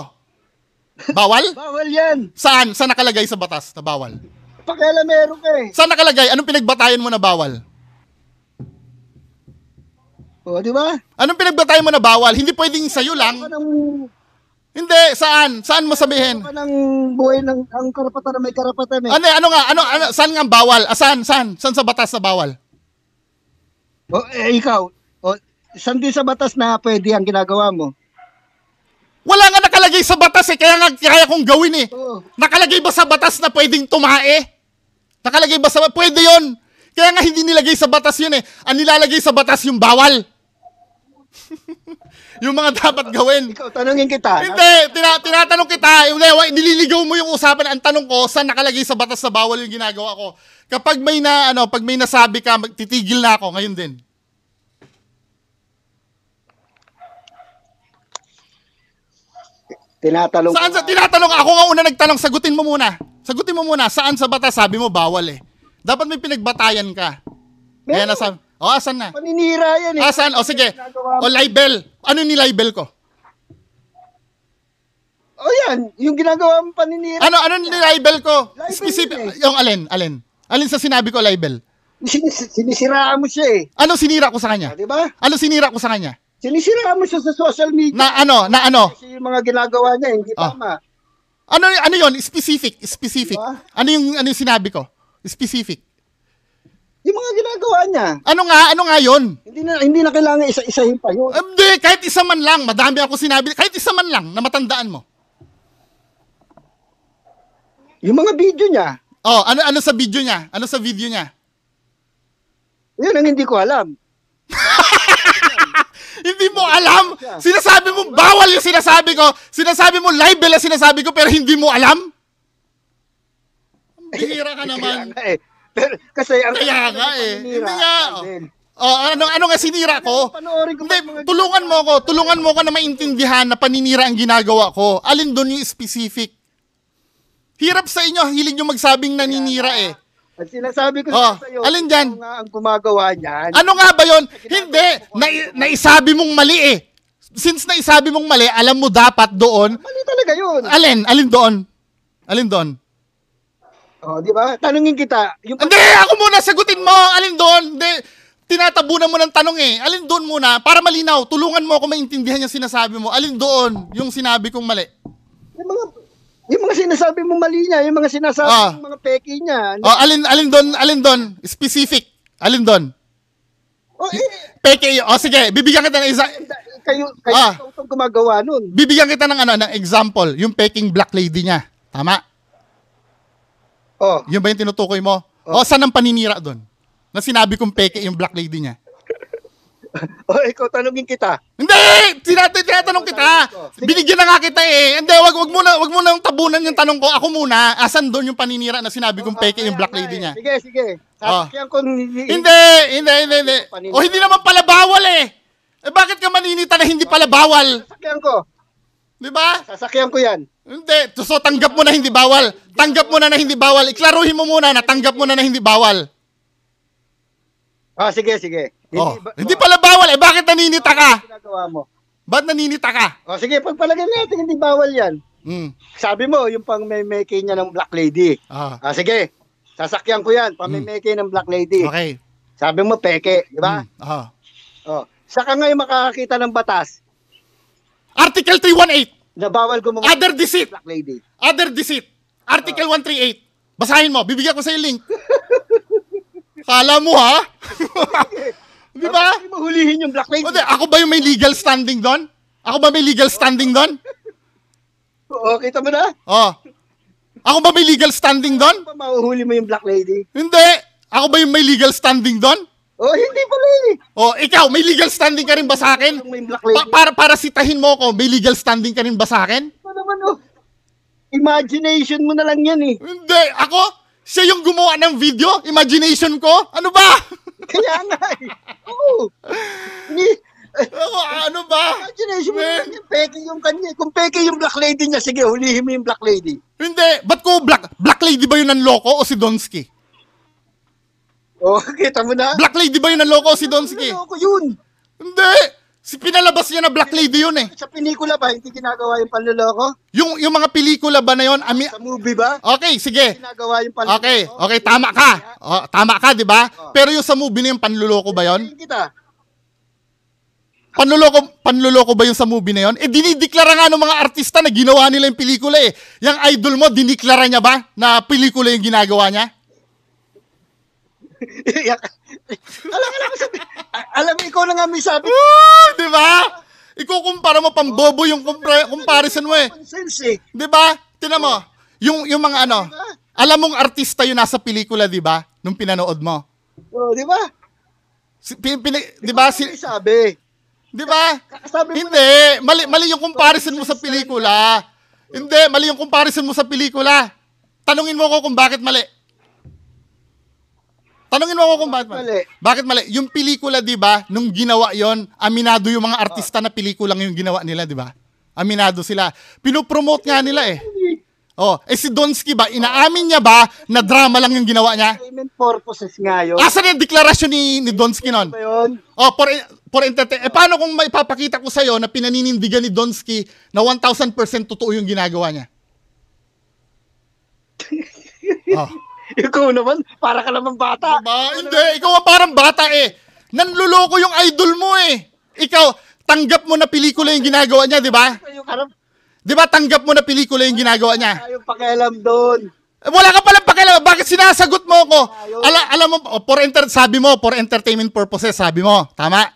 Bawal? Bawal yan. Saan? Saan nakalagay sa batas na bawal? Pakialamero ka eh. Saan nakalagay? Anong pinagbatayan mo na bawal? O, di ba? Anong pinagbatayan mo na bawal? Hindi pwedeng sa'yo lang. Hindi, saan? Saan mo sabihin? Ng buhay ng ang karapatan na may karapatan eh. Ano, saan nga bawal? Saan sa batas na bawal? O, ikaw, saan din sa batas na pwede ang ginagawa mo? Wala nga nakalagay sa batas eh, kaya kong gawin eh. Oo. Nakalagay ba sa batas na pwedeng tumae? Nakalagay ba sa pwede yon? Kaya nga hindi nilagay sa batas yun eh. Ang nilalagay sa batas yung bawal. Yung mga dapat gawin. Ikaw, tanungin kita. Hindi, tinatanong kita. Nililigaw mo yung usapan. Ang tanong ko, saan nakalagay sa batas na bawal yung ginagawa ko? Kapag pag may nasabi ka, titigil na ako ngayon din. Tinatanong Ako nga una nagtanong, sagutin mo muna. Sagutin mo muna, saan sa batas sabi mo bawal eh. Dapat may pinagbatayan ka. Kaya nasabi, asan na? Paninira yan eh. Asan? Sige. Libel. Ano ni libel ko? Yan, yung ginagawa mo paninira. Ano ni libel ko? Libel Specific, yun yung alin? Alin sa sinabi ko libel? Sinisiraan mo siya eh. Ano sinira ko sa kanya? Di ba? Ano sinira ko sa kanya? Sinisiraan mo siya sa social media. Na ano? Kasi yung mga ginagawa niya, hindi tama. Ano yon? Specific. Diba? Ano yung sinabi ko? Specific. Yung mga ginagawa niya. Ano nga yon? Hindi na kailangan isa-isahin pa yun. Hindi, kahit isa man lang. Madami ako sinabi. Kahit isa man lang na matandaan mo. Yung mga video niya. Ano sa video niya? Ano sa video niya? Yun ang hindi ko alam. Hindi mo alam? Sinasabi mo, bawal yung sinasabi ko. Sinasabi mo, libel ang sinasabi ko, pero hindi mo alam? Bihira ka naman. Pero, kasi ang Kaya nga eh. Hindi nga. Ano nga sinira ko? Panoorin ko Hindi, tulungan mo ko na maintindihan na paninira ang ginagawa ko. Alin doon yung specific? Hirap sa inyo, hilig nyo magsabing naninira eh. At sinasabi ko sa iyo, alin dyan? ang gumagawa niyan. Ano nga ba yon? Hindi, naisabi mong mali eh. Since naisabi mong mali, alam mo dapat doon. Mali talaga yun. Alin doon? Alin doon? Di ba? Tanungin kita. Hindi, ako muna, sagutin mo. Alin doon? Hindi, tinatabunan mo ng tanong eh. Alin doon muna? Para malinaw, tulungan mo ako maintindihan yung sinasabi mo. Alin doon yung sinabi kong mali? Yung mga sinasabi mo mali niya, yung mga sinasabi mo mga peki niya. Alin doon? Specific. Alin doon? Peke, sige, bibigyan kita ng isa. kayo itong gumagawa nun. Bibigyan kita ng example, yung peking black lady niya. Tama? Oh. Yun ba yung tinutukoy mo? Saan ang paninira doon? Na sinabi kong peke yung black lady niya. Ikaw tanungin kita. Hindi! Tinatanong kita. Binigyan na nga kita eh. Hindi, wag mo nang tabunan yung tanong ko. Ako muna, asan doon yung paninira na sinabi kong peke yung black lady niya? Sige. Sasakyan ko. Hindi. Hindi naman pala bawal eh. Bakit ka maninita na hindi pala bawal? Sasakyan ko. Di ba? Sasakyan ko yan. Hindi. So, tanggap mo na hindi bawal. Tanggap mo na hindi bawal. Iklaruhin mo muna na tanggap mo na hindi bawal. Sige. Hindi pala bawal eh. Bakit naninita ka? Ginagawa mo. Ba't naninita ka? Sige, pagpalagay natin, hindi bawal yan. Sabi mo, yung pang meme niya ng black lady. Sige, sasakyan ko yan, pang meme ng black lady. Okay. Sabi mo, peke, di ba? Saka ngayon makakakita ng batas. Article 318. Na bawal gumawa Other deceit. black lady. Other deceit. Article 138. Basahin mo. Bibigyan ko sa'yo link. Kala mo ha? Di ba? Hindi mo hulihin yung black lady. Ako ba yung may legal standing doon? Ako ba may legal standing doon? Kita mo na? Ako ba may legal standing doon? Pa mahuhuli mo yung black lady? Hindi. Ako ba yung may legal standing doon? Hindi pala eh. Ikaw, may legal standing ka rin ba sa akin? May black lady. Para sitahin mo ako, may legal standing ka rin ba sa akin? Ano naman imagination mo na lang yan eh. Hindi. Siya yung gumawa ng video? Imagination ko? Ano ba? Kaya nga eh. Ano ba? Imagination mo na lang peke yung kanya. Kung peke yung black lady niya, sige, hulihin mo yung black lady. Hindi. Ba't ko black lady ba yun ang loko o si Donsky? Kita mo na? Black lady ba yun ang loko o si Donsky? Loko yun. Hindi. Pinalabas niya na black lady yun eh. Sa pelikula ba, hindi ginagawa yung panloloko? Yung mga pelikula ba na yun? Sa movie ba? Okay, sige. Ginagawa yung panloloko? Okay, tama ka. Tama ka, di ba? Pero yung sa movie na yung panluloko ba yun? Kita. Panluloko ba yung sa movie na yun? Dinideklara nga ng mga artista na ginawa nila yung pelikula eh. Yung idol mo, diniklara niya ba na pelikula yung ginagawa niya? Alam mo, ikaw na nga may sabi. Di ba? Ikukumpara mo pambobo yung comparison mo eh. Nonsense eh. Di ba? Tinan mo. Yung mga alam mong artista yung nasa pelikula, di ba? Nung pinanood mo. Di ba? Di ba? Sabi. Di ba? Hindi. Mali yung comparison mo sa pelikula. Hindi. Mali yung comparison mo sa pelikula. Tanungin mo ko kung bakit mali. Tanungin mo ako kung bakit mali. Bakit mali? Yung pelikula, di ba, nung ginawa yon, aminado yung mga artista na pelikulang yung ginawa nila, di ba? Aminado sila. Pinopromote nga nila eh. Si Donsky ba, inaamin niya ba na drama lang yung ginawa niya? Entertainment purposes nga yun. Asan yung deklarasyon ni Donsky nun? For entertainment. Paano kung maipapakita ko sa'yo na pinaninindigan ni Donsky na 1,000% totoo yung ginagawa niya? Ikaw naman, para ka naman bata. Diba? Hindi, ikaw parang bata eh. Nanluloko yung idol mo eh. Ikaw, tanggap mo na pelikula yung ginagawa niya, di ba? Di ba tanggap mo na pelikula yung ginagawa niya? Ayaw pakialam doon. Wala ka palang pakialam. Bakit sinasagot mo ko? Alam mo, sabi mo, for entertainment purposes, sabi mo. Tama?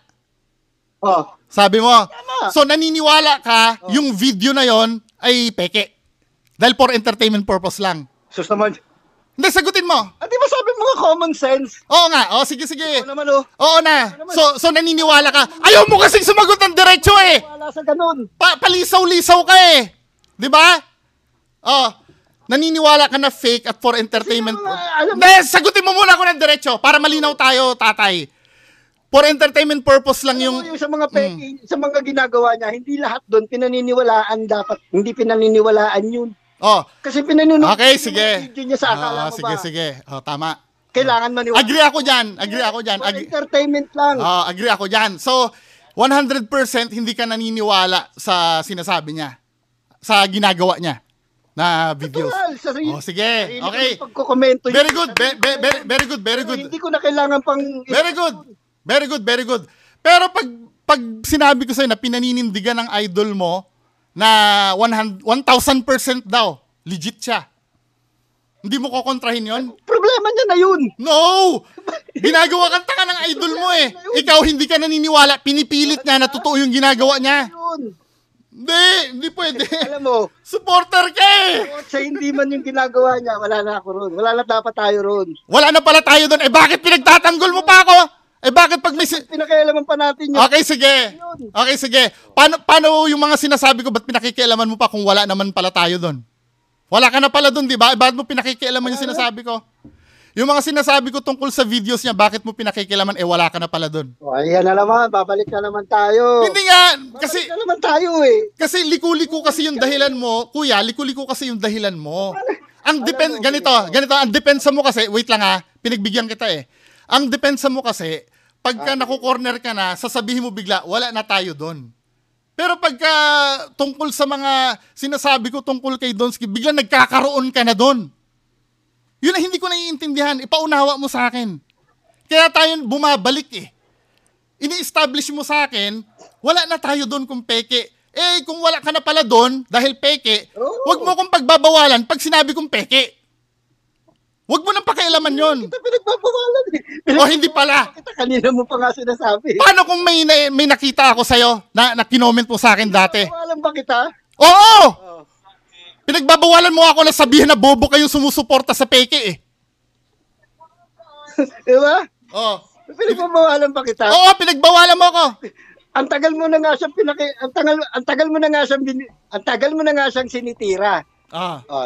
Sabi mo. Tama. So, naniniwala ka, yung video na yon ay peke. Dahil for entertainment purpose lang. Sus naman. Hindi, sagutin mo. Di ba sabi mo nga common sense? Oo nga. Sige. Oo naman Oo na. So naniniwala ka. Ayaw mo kasing sumagot ng diretso eh. Wala sa ganun. Palisaw-lisaw ka eh. Di ba? Naniniwala ka na fake at for entertainment. Hindi, sagutin mo muna ako ng diretso para malinaw tayo, tatay. For entertainment purpose lang yung sa mga sa mga ginagawa niya, hindi lahat doon pinaniniwalaan dapat. Hindi pinaniniwalaan yun. Kasi pinanunod sige. Video niya sa akala mo ba? Sige. Tama. Kailangan maniwala. Agree ako dyan. Entertainment lang. Agree ako dyan. So, 100% hindi ka naniniwala sa sinasabi niya. Sa ginagawa niya na videos. Sige. Okay. Very good. Very good. Hindi ko na kailangan pang... Very good. Pero pag sinabi ko sa'yo na pinaninindigan ng idol mo, na 1,000% daw. Legit siya. Hindi mo kukontrahin yon? Problema niya na yun. No! Ginagawa kang tanga ng idol mo eh. Ikaw hindi ka naniniwala. Pinipilit niya na totoo yung ginagawa niya. Hindi pwede. Alam mo, supporter ka eh. sa hindi man yung ginagawa niya, wala na ako ron. Wala na dapat tayo ron. Wala na pala tayo doon. Bakit pinagtatanggol mo pa ako? Bakit pag may... Pinakialaman pa natin yun. Okay, sige. Okay, sige. Paano yung mga sinasabi ko, ba't pinakikialaman mo pa kung wala naman pala tayo doon? Wala ka na pala doon, di ba? Bakit mo pinakikialaman yung sinasabi ko? Yung mga sinasabi ko tungkol sa videos niya, bakit mo pinakikialaman, wala ka na pala doon? Ayan na naman, babalik na naman tayo. Hindi nga, kasi... Babalik na naman tayo eh. Kasi liku-liku kasi yung dahilan mo. Kuya, liku-liku kasi yung dahilan mo. Ganito, ang depensa mo kasi, wait lang pinagbigyan kita eh. Ang depensa mo kasi, pagka naku-corner ka na, sasabihin mo bigla, wala na tayo doon. Pero pagka tungkol sa mga sinasabi ko tungkol kay Donsky, bigla nagkakaroon ka na doon. Yun ang hindi ko naiintindihan. Ipaunawa mo sa akin. Kaya tayo bumabalik eh. Ini-establish mo sa akin, wala na tayo doon kung peke. Kung wala ka na pala doon, dahil peke, wag mo kong pagbabawalan pag sinabi kong peke. Wag mo nang pakialaman yon. Kita pinagbabawalan eh. Hindi pala. Kita kanina mo pa nga sinasabi. Paano kung may nakita ako sa'yo na kinoment mo sa akin dati? Pinagbabawalan ba kita? Oo! Pinagbabawalan mo ako na sabihin na bobo kayong sumusuporta sa peke eh. Diba? Oo. Pinagbabawalan ba kita? Oo, pinagbawalan mo ako. Ang tagal mo na nga siyang sinitira.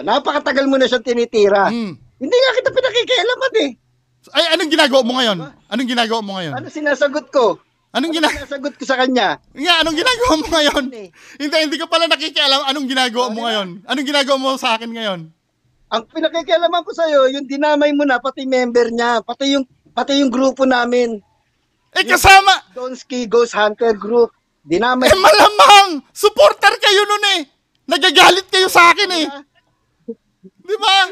Napakatagal mo na siyang tinitira. Hindi nga kita pinakikialaman eh. Ay, anong ginagawa mo ngayon? Anong ginagawa mo ngayon? Ano sinasagot ko? Sinasagot ko sa kanya? Anong ginagawa mo ngayon? Hindi ka pala nakikialam. Anong ginagawa mo ngayon? Anong ginagawa mo sa akin ngayon? Ang pinakikialaman ko sa'yo, yung dinamay mo na, pati member niya, pati yung grupo namin. Kasama! Donsky Ghost Hunter Group. Dinamay. Malamang! Supporter kayo nun eh! Nagagalit kayo sa akin eh! Di ba?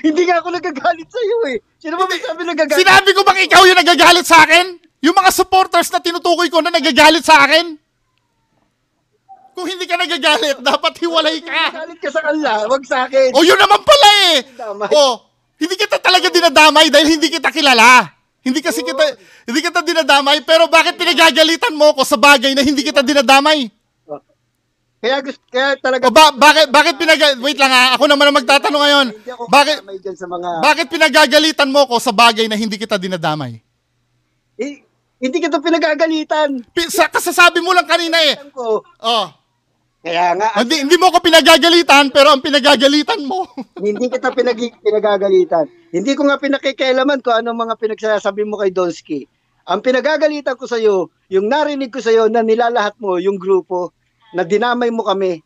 Hindi nga ako nagagalit sa iyo eh. Sino ba sabi nagagalit? Sinabi ko bang ikaw yung nagagalit sa akin? Yung mga supporters na tinutukoy ko na nagagalit sa akin? Kung hindi ka nagagalit, dapat hiwalay ka. Nagagalit ka sa kanila, wag sa akin. Yun naman pala eh. Hindi kita talaga dinadamay dahil hindi kita kilala. Hindi kita dinadamay, pero bakit pinagagalitan mo ko sa bagay na hindi kita dinadamay? Kaya talaga bakit wait lang ako naman ang magtatanong ngayon. Bakit pinagagalitan mo ko sa bagay na hindi kita dinadamay? Hindi kita pinagagalitan. Kasasabi mo lang kanina eh. Kaya nga. Hindi mo ko pinagagalitan, pero ang pinagagalitan mo. Hindi kita pinagagalitan. Hindi ko nga pinakikialaman kung anong mga pinagsasabi mo kay Donsky. Ang pinagagalitan ko sa iyo, yung narinig ko sa iyo na nilalahat mo yung grupo, na dinamay mo kami,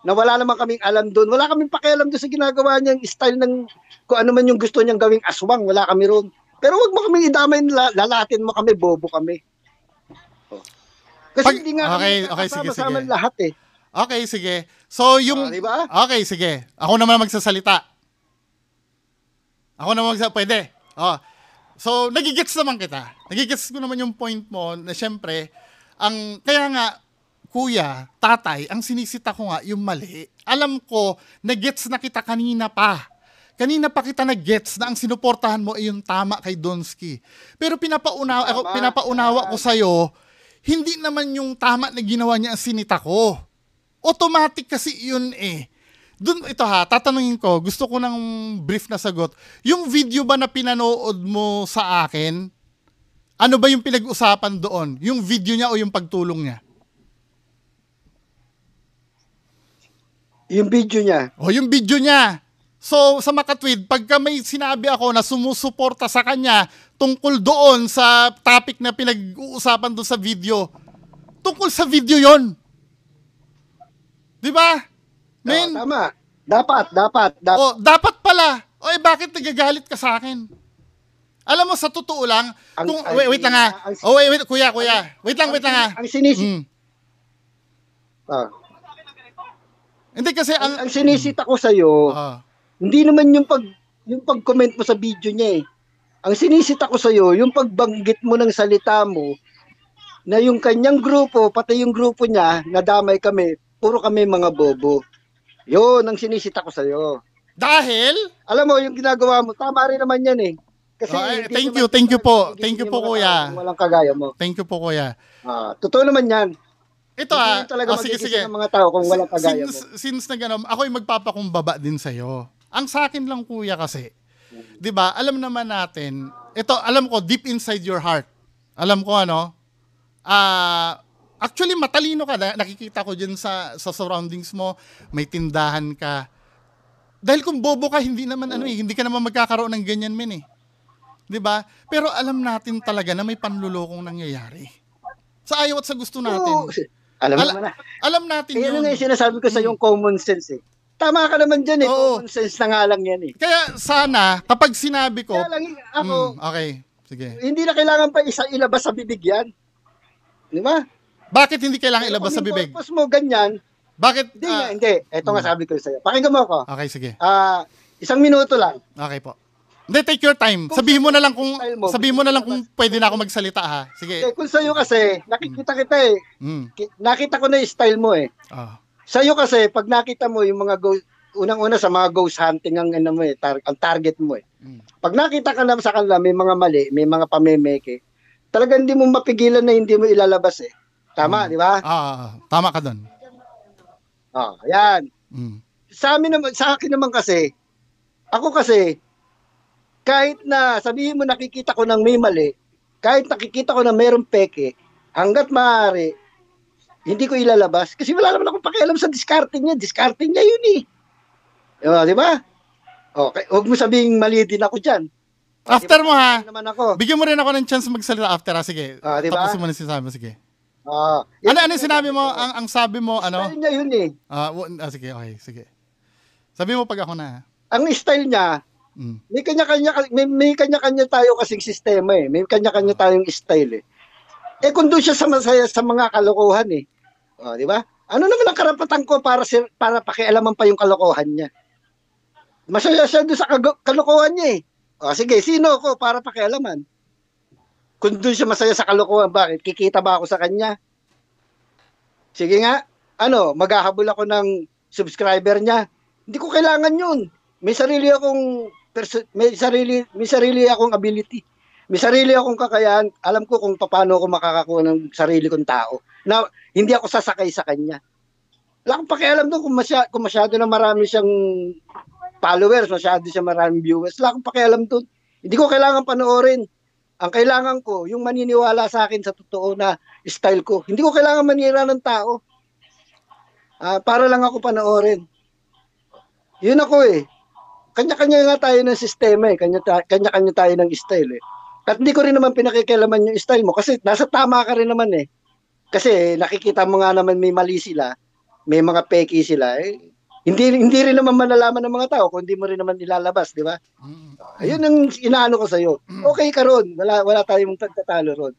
na wala naman kaming alam doon. Wala kaming pakialam doon sa ginagawa niyang style ng kung ano man yung gusto niyang gawing aswang. Wala kami roon. Pero wag mo kaming idamay, lalatin mo kami, bobo kami. Kasi hindi nga okay, kasama-sama lahat eh. Okay, sige. So yung... diba? Okay, sige. Ako naman magsasalita. Pwede. So, nagigets naman kita. Nagigets ko naman yung point mo na syempre, kaya nga, kuya, tatay, ang sinisita ko nga yung mali. Alam ko, nag-gets na kita kanina pa. Kanina pa kita nag-gets na ang sinuportahan mo ay yung tama kay Donsky. Pero pinapaunawa ko sa'yo, hindi naman yung tama na ginawa niya ang sinita ko. Automatic kasi yun eh. Tatanungin ko, gusto ko ng brief na sagot. Yung video ba na pinanood mo sa akin, ano ba yung pinag-usapan doon? Yung video niya o yung pagtulong niya? Yung video niya. Yung video niya. So, sa Makatwid, pagka may sinabi ako na sumusuporta sa kanya tungkol doon sa topic na pinag-uusapan doon sa video, tungkol sa video yon. Di ba? Tama. Dapat. Dapat pala. Bakit nagagalit ka sa akin? Alam mo, sa totoo lang, wait lang kuya. Wait lang Ang sinisita. Hindi kasi ang sinisita ko sa iyo, hindi naman yung pag-comment mo sa video niya eh. Ang sinisita ko sa iyo, yung pagbanggit mo ng salita mo na yung kanyang grupo, pati yung grupo niya, nadamay kami, puro kami mga bobo. Yun ang sinisita ko sa iyo. Dahil? Alam mo, yung ginagawa mo, tama rin naman yan eh. Kasi thank you po. Thank you po, kuya. Walang kagaya mo. Thank you po, kuya. Totoo naman yan. Ito Hindi talaga sige. ng mga tao kung walang kagaya mo. Since na gano'n, ako'y magpapakumbaba din sa'yo. Ang sa akin lang, kuya, kasi, di ba, alam naman natin, ito, alam ko, deep inside your heart, alam ko, actually, matalino ka. Nakikita ko dyan sa surroundings mo, may tindahan ka. Dahil kung bobo ka, hindi ka naman magkakaroon ng ganyan, men, eh. 'Di ba? Pero alam natin talaga na may panlulokong nangyayari. Sa ayaw at sa gusto natin. Alam natin yun. Yan yung sinasabi ko sa yung common sense, eh. Tama ka naman dyan, eh. Common sense na nga lang yan, eh. Kaya sana, kapag sinabi ko, kaya lang, ako, okay, sige. Hindi na kailangan pa ilabas sa bibig yan. Di ba? Bakit hindi kailangan ilabas sa bibig? Kung purpose mo ganyan, bakit? Hindi. Ito nga sabi ko sa'yo. Pakinggan mo ako. Okay, sige. 1 minuto lang. Okay po. Hindi, take your time. Sabihin mo na lang kung pwede na ako magsalita, ha. Sige. Kung sa'yo kasi, nakikita kita, eh. Nakita ko na yung style mo, eh. Sa'yo kasi, pag nakita mo yung mga unang-una sa mga ghost hunting ang target mo, eh. Pag nakita ka na sa kanila, may mga mali, may mga pamemeke, talagang hindi mo mapigilan na hindi mo ilalabas, eh. Tama, di ba? Tama ka doon. Yan. Sa akin naman kasi, ako kasi, kahit na sabihin mo nakikita ko ng may mali, kahit nakikita ko na mayroong peke, hanggat maaari, hindi ko ilalabas. Kasi wala naman akong pakialam sa discarding niya. Discarding niya yun, eh. Di ba? Okay, huwag mo sabihin mali din ako dyan. After mo, ha? Naman ako. Bigyan mo rin ako ng chance magsalita after, ha? Sige. Diba? Tapusin mo na sinasabi mo, sige. Ano sinabi mo? Ang sabi mo, style niya yun, eh. Sige, okay, sige. Sabi mo pag ako na, ha? Ang style niya, may kanya-kanya tayo kasing sistema, eh. May kanya-kanya tayong style, eh. Kung doon siya sa mga kalokohan, eh. Di ba? Ano naman ang karapatan ko para pakialaman pa yung kalokohan niya? Masaya siya doon sa kalokohan niya, eh. Sige, sino ako para pakialaman? Kung doon siya masaya sa kalokohan, bakit? Kikita ba ako sa kanya? Sige nga, maghahabol ako ng subscriber niya. Hindi ko kailangan yun. May sarili akong ability. May sarili akong kakayahan. Alam ko kung paano ako makakakuha ng sarili kong tao. Na hindi ako sasakay sa kanya. Wala akong pakialam doon kung masyado na marami siyang followers, masyado siya maraming viewers. Wala akong pakialam doon. Hindi ko kailangan panoorin. Ang kailangan ko, yung maniniwala sa akin sa totoo na style ko. Hindi ko kailangan manira ng tao. Para lang ako panoorin. Yun ako, eh. Kanya-kanya nga tayo ng sistema, eh. Kanya-kanya tayo ng style, eh. At hindi ko rin naman pinakikialaman yung style mo kasi nasa tama ka rin naman, eh. Kasi nakikita mo nga naman may mali sila, may mga peki sila, eh. Hindi rin naman malalaman ng mga tao kung hindi mo rin naman ilalabas, di ba? Ayun ang inaano ko sa'yo. Okay ka ron. Wala tayong tatalo ron.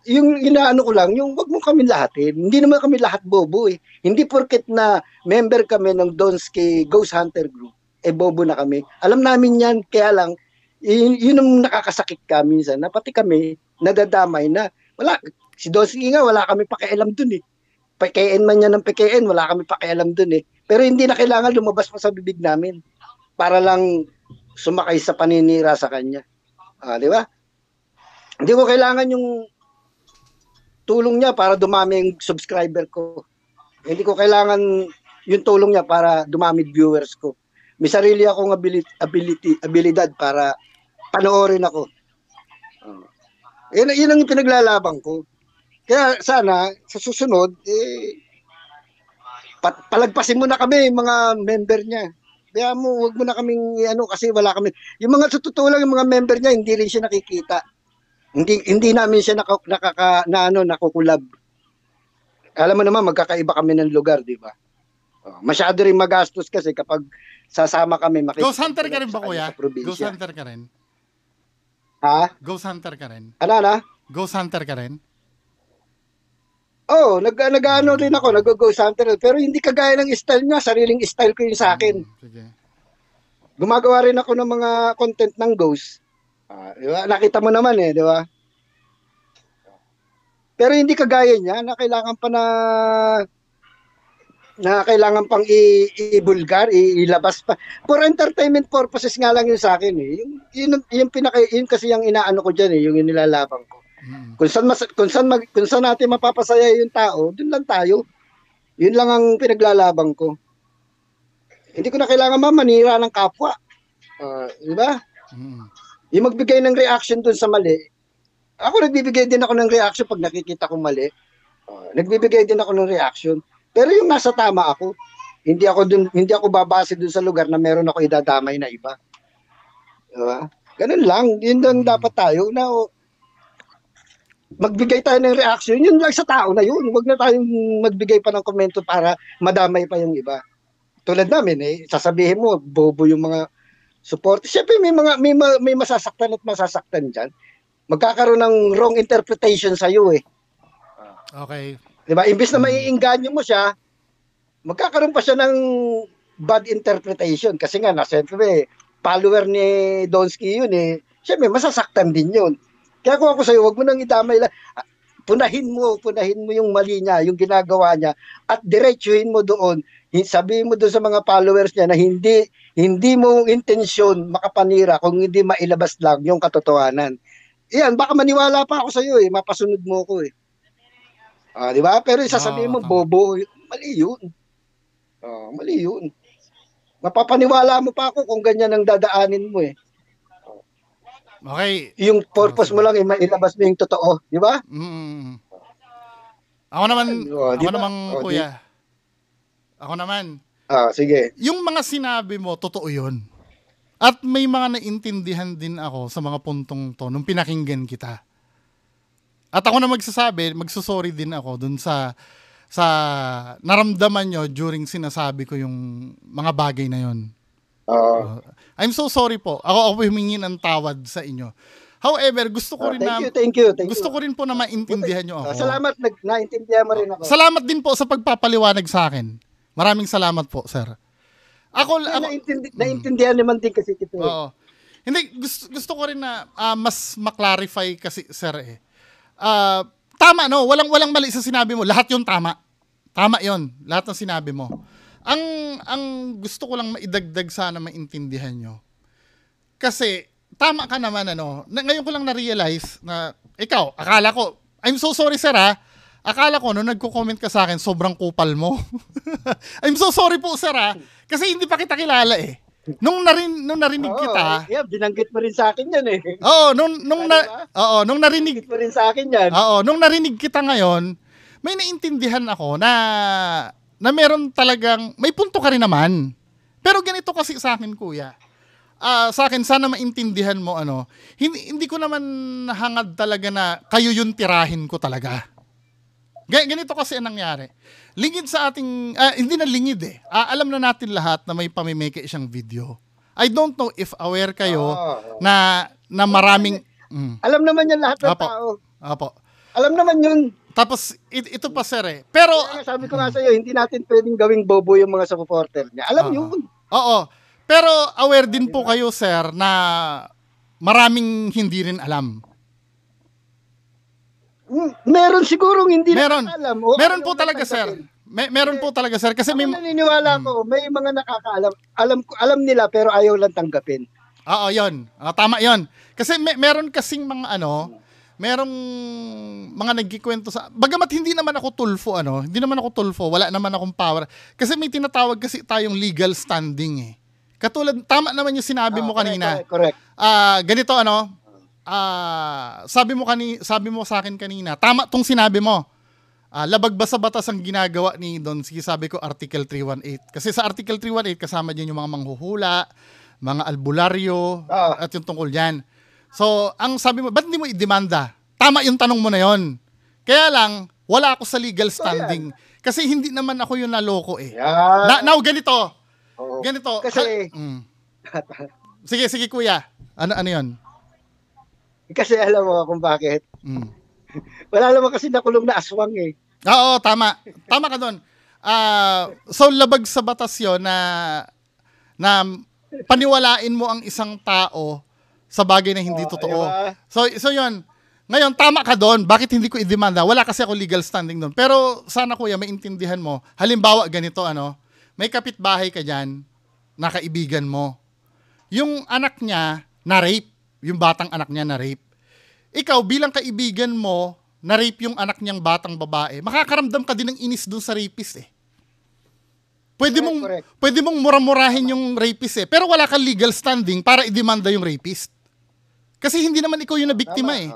Yung inaano ko lang, yung wag mo kami lahatin. Hindi naman kami lahat bobo, eh. Hindi porket na member kami ng Donski Ghost Hunter Group, bobo na kami. Alam namin yan, kaya lang, yun ang nakakasakit ka minsan, na pati kami, nadadamay na, si Donski nga, wala kami pakialam dun, eh. PKN man yan ng PKN, wala kami pakialam dun, eh. Pero hindi na kailangan lumabas pa sa bibig namin para lang sumakay sa paninira sa kanya. Di ba? Hindi ko kailangan yung tulong niya para dumami yung subscriber ko. Hindi ko kailangan yung tulong niya para dumami viewers ko. May sarili akong abilidad para panoorin ako. Yun ang pinaglalaban ko. Kaya sana, sa susunod, palagpasin mo na kami, mga member niya. Kaya wag mo na kaming kasi wala kami. Yung mga totoo lang, yung mga member niya, hindi rin siya nakikita. Hindi namin siya nakukulab. Alam mo naman, magkakaiba kami ng lugar, di ba? Masyado rin magastos kasi kapag sasama kami, makikita. Ghost Hunter ka rin ba, kuya? Ghost Hunter ka rin? Ha? Ghost Hunter ka rin? Ano? Ghost Hunter ka rin? Nag-ano rin ako, nag-ghost hunter. Pero hindi kagaya ng style niya, sariling style ko yun sa akin. Sige. Gumagawa rin ako ng mga content ng ghost. Di ba? Nakita mo naman, di ba? Pero hindi kagaya niya, na kailangan pa na na kailangan pang i-bulgar, ilabas pa. For entertainment purposes nga lang yun sa akin eh. Yun kasi yung inaano ko diyan eh, yung inilalabang ko. Kung saan natin mapapasaya yung tao, dun lang tayo. Yun lang ang pinaglalaban ko. Hindi ko na kailangan manira ng kapwa. Di ba? Yung magbigay ng reaction dun sa mali. Ako nagbibigay din ako ng reaction pag nakikita kong mali. Nagbibigay din ako ng reaction. Pero yung nasa tama ako, hindi ako babase dun sa lugar na meron ako idadamay na iba. Diba? Ganun lang. Yun lang dapat tayo na magbigay tayo ng reaction. Yun lang sa tao na yun. Huwag na tayong magbigay pa ng komento para madamay pa yung iba. Tulad namin sasabihin mo bobo yung mga support. Siyempre may masasaktan at masasaktan diyan. Magkakaroon ng wrong interpretation sa iyo eh. Okay. 'Di ba? Imbes na maiengganyo mo siya, magkakaroon pa siya ng bad interpretation kasi nga siyempre follower ni Donsky yun eh. Siyempre masasaktan din yun. Kaya kung ako sa'yo, wag mo nang idamay lang. Punahin mo yung mali niya, yung ginagawa niya at diretsuhin mo doon. Sabihin mo doon sa mga followers niya na hindi mo intensyon makapanira kung hindi mailabas lang yung katotohanan. Iyan, baka maniwala pa ako sa iyo eh, mapasunod mo ko eh. Di ba? Pero sasabihin mo bobo, mali 'yun. Mali 'yun. Mapapaniwala mo pa ako kung ganyan ang dadaanin mo eh. Okay. Yung purpose mo lang mailabas mo yung totoo, di ba? Ako naman kuya. Ako naman. Sige. Yung mga sinabi mo, totoo yun. At may mga naintindihan din ako sa mga puntong to nung pinakinggan kita. At ako na magsusorry din ako dun sa naramdaman nyo during sinasabi ko yung mga bagay na yun. I'm so sorry po. Ako humingi ng tawad sa inyo. However, gusto ko rin thank you. Gusto ko rin po na maintindihan nyo ako. Salamat, naintindihan mo rin ako. Salamat din po sa pagpapaliwanag sa akin. Maraming salamat po, sir. Ako naintindihan naman din kasi kita. Oo. Hindi, gusto ko rin na mas maklarify kasi, sir eh. Tama, no? Walang mali sa sinabi mo. Lahat yun tama. Tama yun. Lahat ng sinabi mo. Ang gusto ko lang maidagdag sana maintindihan nyo. Kasi, tama ka naman, ngayon ko lang na-realize na, ikaw, akala ko, I'm so sorry, sir, akala ko, nung nagko-comment ka sa akin, sobrang kupal mo. I'm so sorry po, sir, kasi hindi pa kita kilala, eh. Nung narinig kita, binanggit mo rin sa akin yan, eh. Nung narinig mo rin sa akin yan. Nung narinig kita ngayon, may naintindihan ako na meron talagang, may punto ka rin naman. Pero ganito kasi sa akin, kuya. Sa akin, sana maintindihan mo, hindi ko naman hangad talaga na kayo yung tirahin ko talaga. Ganito kasi ang nangyari. Lingid sa ating, hindi na lingid eh. Alam na natin lahat na may pamimeke siyang video. I don't know if aware kayo na maraming... Alam naman yan lahat ng tao. Apo. Alam naman yun. Tapos, ito pa sir eh. Pero... sabi ko nga sa'yo, hindi natin pwedeng gawing bobo yung mga supporter niya. Alam yun. Oo. Pero aware din po kayo, sir, na maraming hindi rin alam. Meron sigurong hindi alam. Meron po talaga, sir. Meron po talaga, sir. Kasi naniniwala ko, may mga nakakaalam. Alam nila pero ayaw lang tanggapin. Oo, yun. Tama yun. Kasi meron kasing mga merong mga nagkikwento sa... Bagamat hindi naman ako tulfo, wala naman akong power. Kasi may tinatawag kasi tayong legal standing eh. Katulad, tama naman yung sinabi mo kanina. Correct. Ganito sabi mo sa akin kanina, tama tong sinabi mo. Labag ba sa batas ang ginagawa ni Donsky? Sabi ko, Article 318. Kasi sa Article 318, kasama dyan yung mga manghuhula, mga albularyo, at yung tungkol dyan. So, ang sabi mo, ba't hindi mo i-demanda? Tama yung tanong mo na yon. Kaya lang, wala ako sa legal standing. Kasi hindi naman ako yung naloko eh. Now, ganito. Ganito. Kasi... Sige, kuya. Ano yon? Kasi alam mo kung bakit. Wala naman kasi nakulong na aswang eh. Oo, tama. Tama ka doon. So, labag sa batas yun na paniwalain mo ang isang tao sa bagay na hindi totoo. Diba? So yun. Ngayon, tama ka doon. Bakit hindi ko i-demanda? Wala kasi ako legal standing doon. Pero sana kuya, maintindihan mo. Halimbawa, ganito, may kapitbahay ka dyan, na kaibigan mo. Yung anak niya, na-rape. Yung batang anak niya, na-rape. Ikaw, bilang kaibigan mo, na-rape yung anak niyang batang babae, makakaramdam ka din ng inis doon sa rapist eh. Pwede mong mura-murahin yung rapist eh. Pero wala kang legal standing para i-demanda yung rapist. Kasi hindi naman ikaw yung nabiktima eh.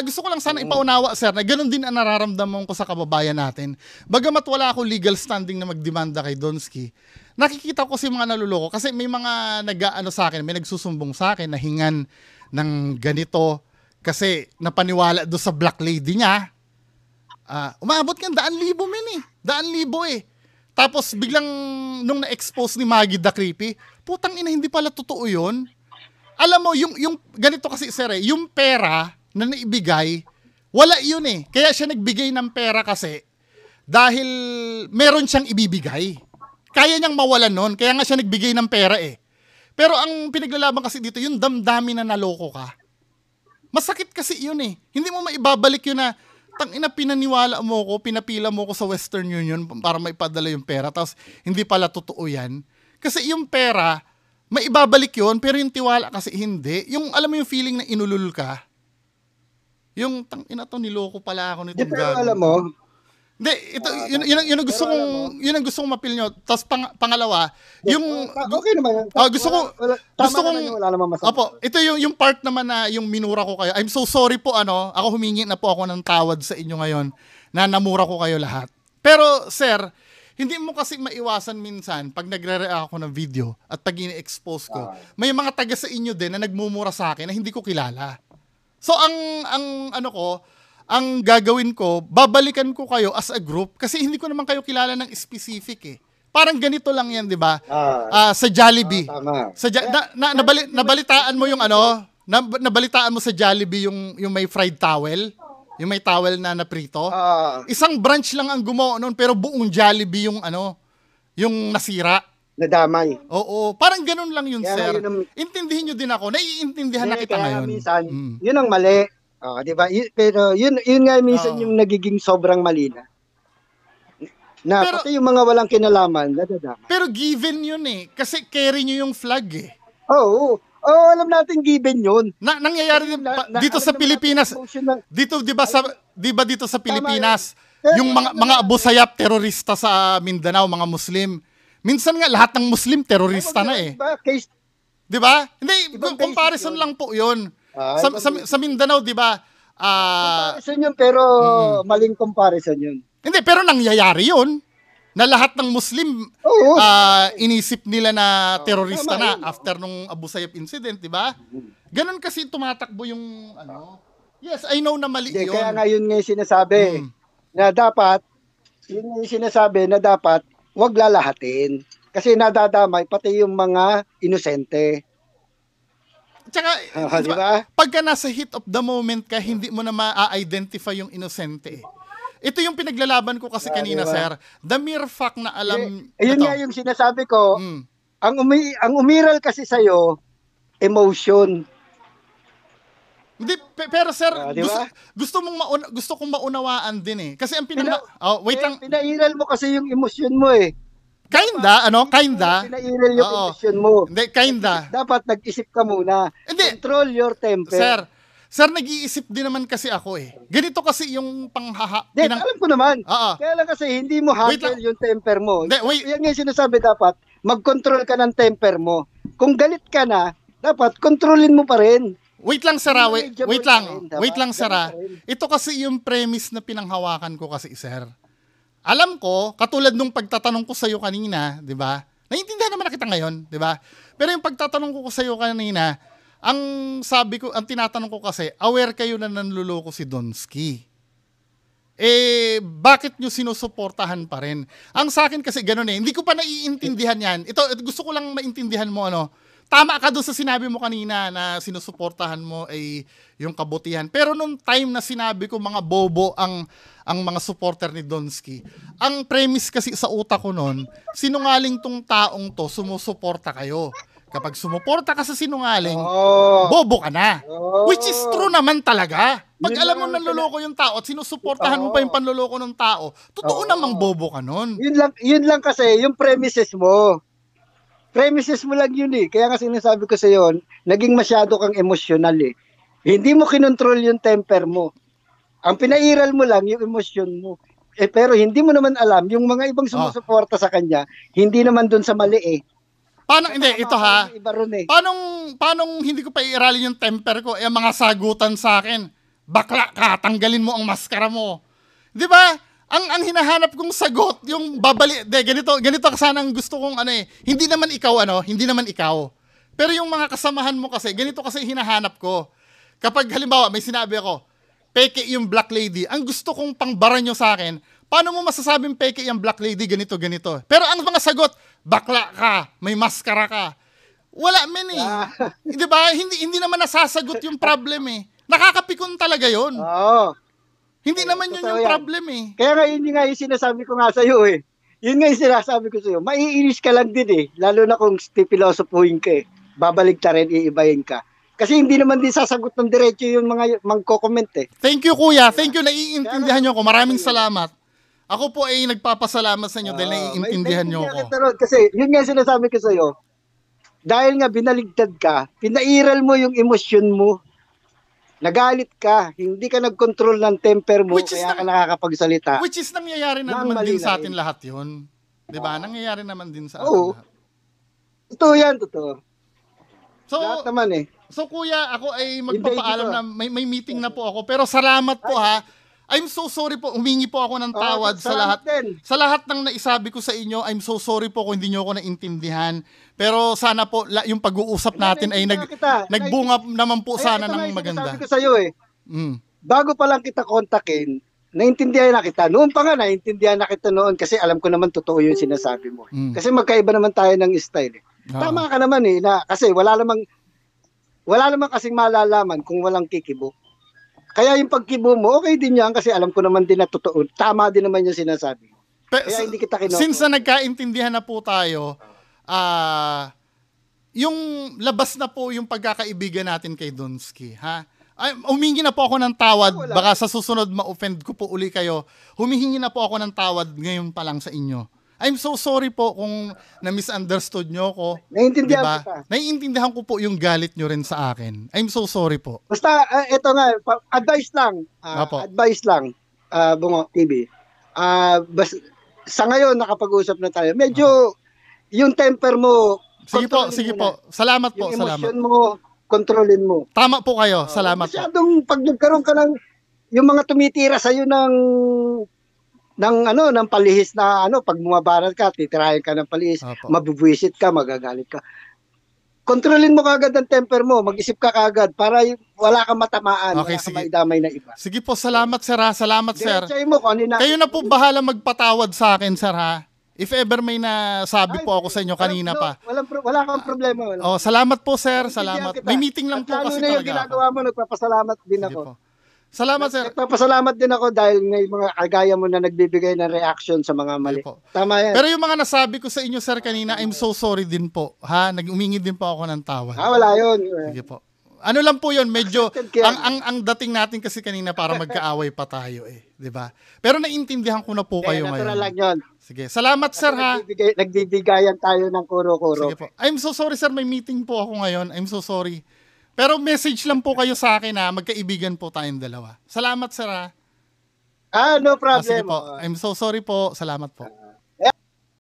Gusto ko lang sana ipaunawa, sir, na ganoon din ang nararamdaman ko sa kababayan natin. Bagamat wala ako legal standing na magdemanda kay Donsky, nakikita ko si mga naluloko kasi may mga nag-aano sa akin, may nagsusumbong sa akin na hingan ng ganito kasi napaniwala do sa black lady niya. Umabot nga 100,000 men eh. 100,000 eh. Tapos biglang nung na-expose ni Maggie the Creepy, putang ina, hindi pala totoo 'yon. Alam mo, yung ganito kasi sir yung pera na naibigay, wala yun eh. Kaya siya nagbigay ng pera kasi dahil meron siyang ibibigay. Kaya niyang mawalan nun, kaya nga siya nagbigay ng pera eh. Pero ang pinaglalaban kasi dito, yung damdamin na naloko ka. Masakit kasi yun eh. Hindi mo maibabalik yun na, tangina, pinaniwala mo ko, pinapila mo ko sa Western Union para maipadala yung pera, tapos hindi pala totoo yan. Kasi yung pera, maibabalik yun, pero yung tiwala kasi hindi. Yung, alam mo yung feeling na inulul ka, yung tangina to, niloko pala ako nitong pero alam mo, hindi, ito, yun ang gusto kong mapil nyo. Tapos pangalawa, yung okay naman. gusto kong wala naman masama. Opo, ito yung part naman na yung minura ko kayo. I'm so sorry po ako humingi na po ako ng tawad sa inyo ngayon na namura ko kayo lahat. Pero sir, hindi mo kasi maiwasan minsan pag nagre-react ako ng video at pag ini-expose ko, may mga taga sa inyo din na nagmumura sa akin na hindi ko kilala. So ang gagawin ko, babalikan ko kayo as a group kasi hindi ko naman kayo kilala ng specific eh. Parang ganito lang yan, 'di ba? Sa Jollibee. Sa nabalitaan mo yung nabalitaan mo sa Jollibee yung may fried towel, yung may towel na naprito. Isang branch lang ang gumawa noon pero buong Jollibee yung nasira. Nadamay. Oo, parang ganun lang yun, Kaya sir. Intindihin nyo din ako. Naiintindihan na kita ngayon. Minsan, yun ang mali. Di ba? Pero yun nga minsan yung nagiging sobrang mali na. Pero, pati yung mga walang kinalaman, nadadama. Pero given yun eh. Kasi carry nyo yung flag eh. Oo. Alam natin given yun. Nangyayari dito sa Pilipinas. Dito, di ba dito sa Pilipinas, yung mga Abu Sayyaf terorista sa Mindanao, mga Muslim. Minsan nga lahat ng Muslim terorista na eh. Di ba? Hindi, comparison lang po 'yun. Sa Mindanao, di ba? Comparison yun, pero maling comparison yun. Hindi, pero nangyayari 'yun. Na lahat ng Muslim inisip nila na terorista na after nung Abu Sayyaf incident, di ba? Ganun kasi tumatakbo yung Yes, I know na mali 'yun. Kaya nga yun nga yung sinasabi na dapat wag lalahatin. Kasi nadadamay pati yung mga inosente. Tsaka, diba? Pagka nasa heat of the moment ka, hindi mo na ma-identify yung inosente. Ito yung pinaglalaban ko kasi kanina, diba? Sir. The mere fact na alam... Ayun nga yung sinasabi ko, ang umiral kasi sa'yo, emotion. Hindi, pero sir, diba? gusto kong maunawaan din eh. Kasi ang wait lang. Pinairal mo kasi yung emosyon mo eh. Kinda. Pinairal yung emosyon mo. Hindi, kinda. Dapat nag-isip ka muna. Hindi. Control your temper. Sir, nag-iisip din naman kasi ako eh. Ganito kasi yung alam ko naman. Kaya lang kasi hindi mo handle yung temper mo. Yan nga yung sinasabi dapat, mag-control ka ng temper mo. Kung galit ka na, dapat kontrolin mo pa rin. Wait lang, sir. Wait lang, sir. Ito kasi yung premise na pinanghawakan ko kasi, sir. Alam ko, katulad nung pagtatanong ko sa iyo kanina, 'di ba? Naiintindihan naman na kita ngayon, 'di ba? Pero yung pagtatanong ko sa iyo kanina, ang tinatanong ko kasi, aware kayo na nanluloko si Donsky. Bakit nyo sinusuportahan pa rin? Ang sa akin kasi ganun eh. Hindi ko pa naiintindihan yan. Ito, gusto ko lang maintindihan mo Tama ka doon sa sinabi mo kanina na sinusuportahan mo ay yung kabutihan. Pero nung time na sinabi ko mga bobo ang mga supporter ni Donsky, ang premise kasi sa utak ko noon, sinungaling tong taong to, sumusuporta kayo. Kapag sumuporta ka sa sinungaling, Oo. bobo ka na. Oo. Which is true naman talaga. Pag Yun alam mo lang ang nanloloko yung tao at sinusuportahan mo pa yung panloloko ng tao, totoo Oo. namang bobo ka nun. Yun lang kasi, yung premises mo. Premises mo lang yun eh. Kaya nga sinasabi ko sa iyo, naging masyado kang emosyonal eh. Hindi mo kinontrol yung temper mo. Ang pinairal mo lang yung emosyon mo. Pero hindi mo naman alam, yung mga ibang sumusuporta sa kanya, hindi naman dun sa mali eh. Paano, hindi, ito ha. Iba ron eh. Paano hindi ko pa iiralin yung temper ko? Eh, mga sagutan sa akin. Bakla ka, tanggalin mo ang maskara mo. Di ba? Ang hinahanap kong sagot, yung babali, ganito sana ang gusto kong hindi naman ikaw. Pero yung mga kasamahan mo kasi, ganito kasi hinahanap ko. Kapag halimbawa, may sinabi ako, peke yung black lady, ang gusto kong pangbara nyo sa akin, paano mo masasabing peke yung black lady, ganito. Pero ang mga sagot, bakla ka, may maskara ka. Wala men eh. Di ba? Hindi naman nasasagot yung problem eh. Nakakapikon talaga yon. Oo. Hindi naman yun yung problem eh. Kaya nga yun nga yung sinasabi ko nga sa iyo eh. Yun nga yung sinasabi ko sa iyo. Maiinis ka lang din eh. Lalo na kung pipilosopuhin ka eh. Babalik ta rin, iibayin ka. Kasi hindi naman din sasagot ng diretso yung mga magko-comment eh. Thank you kuya. Thank you. Naiintindihan nyo ako. Maraming salamat. Ako po ay nagpapasalamat sa inyo dahil naiintindihan nyo ako. Kasi yun nga sinasabi ko sa iyo. Dahil nga binaligtad ka, pinairal mo yung emosyon mo. Nagalit ka, hindi ka nag-control ng temper mo, kaya ka nakakapagsalita. Which is nangyayari na naman din sa atin lahat yun. Diba? Nangyayari naman din sa atin lahat. Totoo. So, lahat naman eh. So kuya, ako ay magpapaalam na may meeting na po ako. Pero salamat po ha. I'm so sorry po. Humingi po ako ng tawad sa lahat. Sa lahat ng naisabi ko sa inyo, I'm so sorry po kung hindi nyo ako naintindihan. Pero sana po yung pag-uusap natin ay nagbunga naman po sana ng maganda. Sabi ko sa iyo eh. Bago pa lang kita kontakin, naintindihan na kita. Noon pa nga naintindihan na kita noon kasi alam ko naman totoo yung sinasabi mo. Kasi magkaiba naman tayo ng style eh. Tama ka naman eh kasi wala namang kasing malalaman kung walang kikibo. Kaya yung pagkibo mo, okay din yan kasi alam ko naman din na totoo. Tama din naman yung sinasabi. Kaya hindi kita kinoko. Since na nagkaintindihan na po tayo, yung labas na po yung pagkakaibigan natin kay Donsky, ha? Humingi na po ako ng tawad. Baka sa susunod ma-offend ko po uli kayo. Humihingi na po ako ng tawad ngayon pa lang sa inyo. I'm so sorry po kung na-misunderstood nyo ako. Naiintindihan kita. Naiintindihan ko po yung galit nyo rin sa akin. I'm so sorry po. Basta, ito nga, advice lang. Bungo TV. Sa ngayon, nakapag-usap na tayo. Medyo, yung temper mo, sige po. Salamat po. Yung emosyon mo, kontrolin mo. Tama po kayo. Salamat po. Masyadong pag nagkaroon ka ng, yung mga tumitira sa'yo ng palihis na pag bumabarat ka, titirahin ka ng palihis, mabubwisit ka, magagalit ka. Kontrolin mo kagad ang temper mo, mag-isip ka kagad para wala kang matamaan, wala kang maidamay na iba. Sige po, salamat sir ha. Salamat sir. Mo, kayo na po bahala magpatawad sa akin sir ha. If ever may nasabi po ako sa inyo kanina pa. Wala kang problema. Salamat po sir, salamat. May meeting lang po kasi talaga. Yung ginagawa mo, nagpapasalamat din ako. Salamat sir. Nagpapasalamat din ako dahil may mga kagaya mo na nagbibigay ng reaction sa mga mali. Tama yan. Pero yung mga nasabi ko sa inyo sir kanina, I'm so sorry din po. Ha, nag-umingi din po ako ng tawad. Wala yun. Sige po. Ano lang po yun, medyo ang dating natin kasi kanina para magkaaway pa tayo eh, 'di ba? Pero naintindihan ko na po kayo ngayon. Natural lang 'yon. Sige, salamat sir ha. Nagbibigayan tayo ng kuro-kuro. Sige po. I'm so sorry sir, may meeting po ako ngayon. I'm so sorry. Pero message lang po kayo sa akin ha, magkaibigan po tayong dalawa. Salamat sir ha. No problem. Sige po. I'm so sorry po. Salamat po.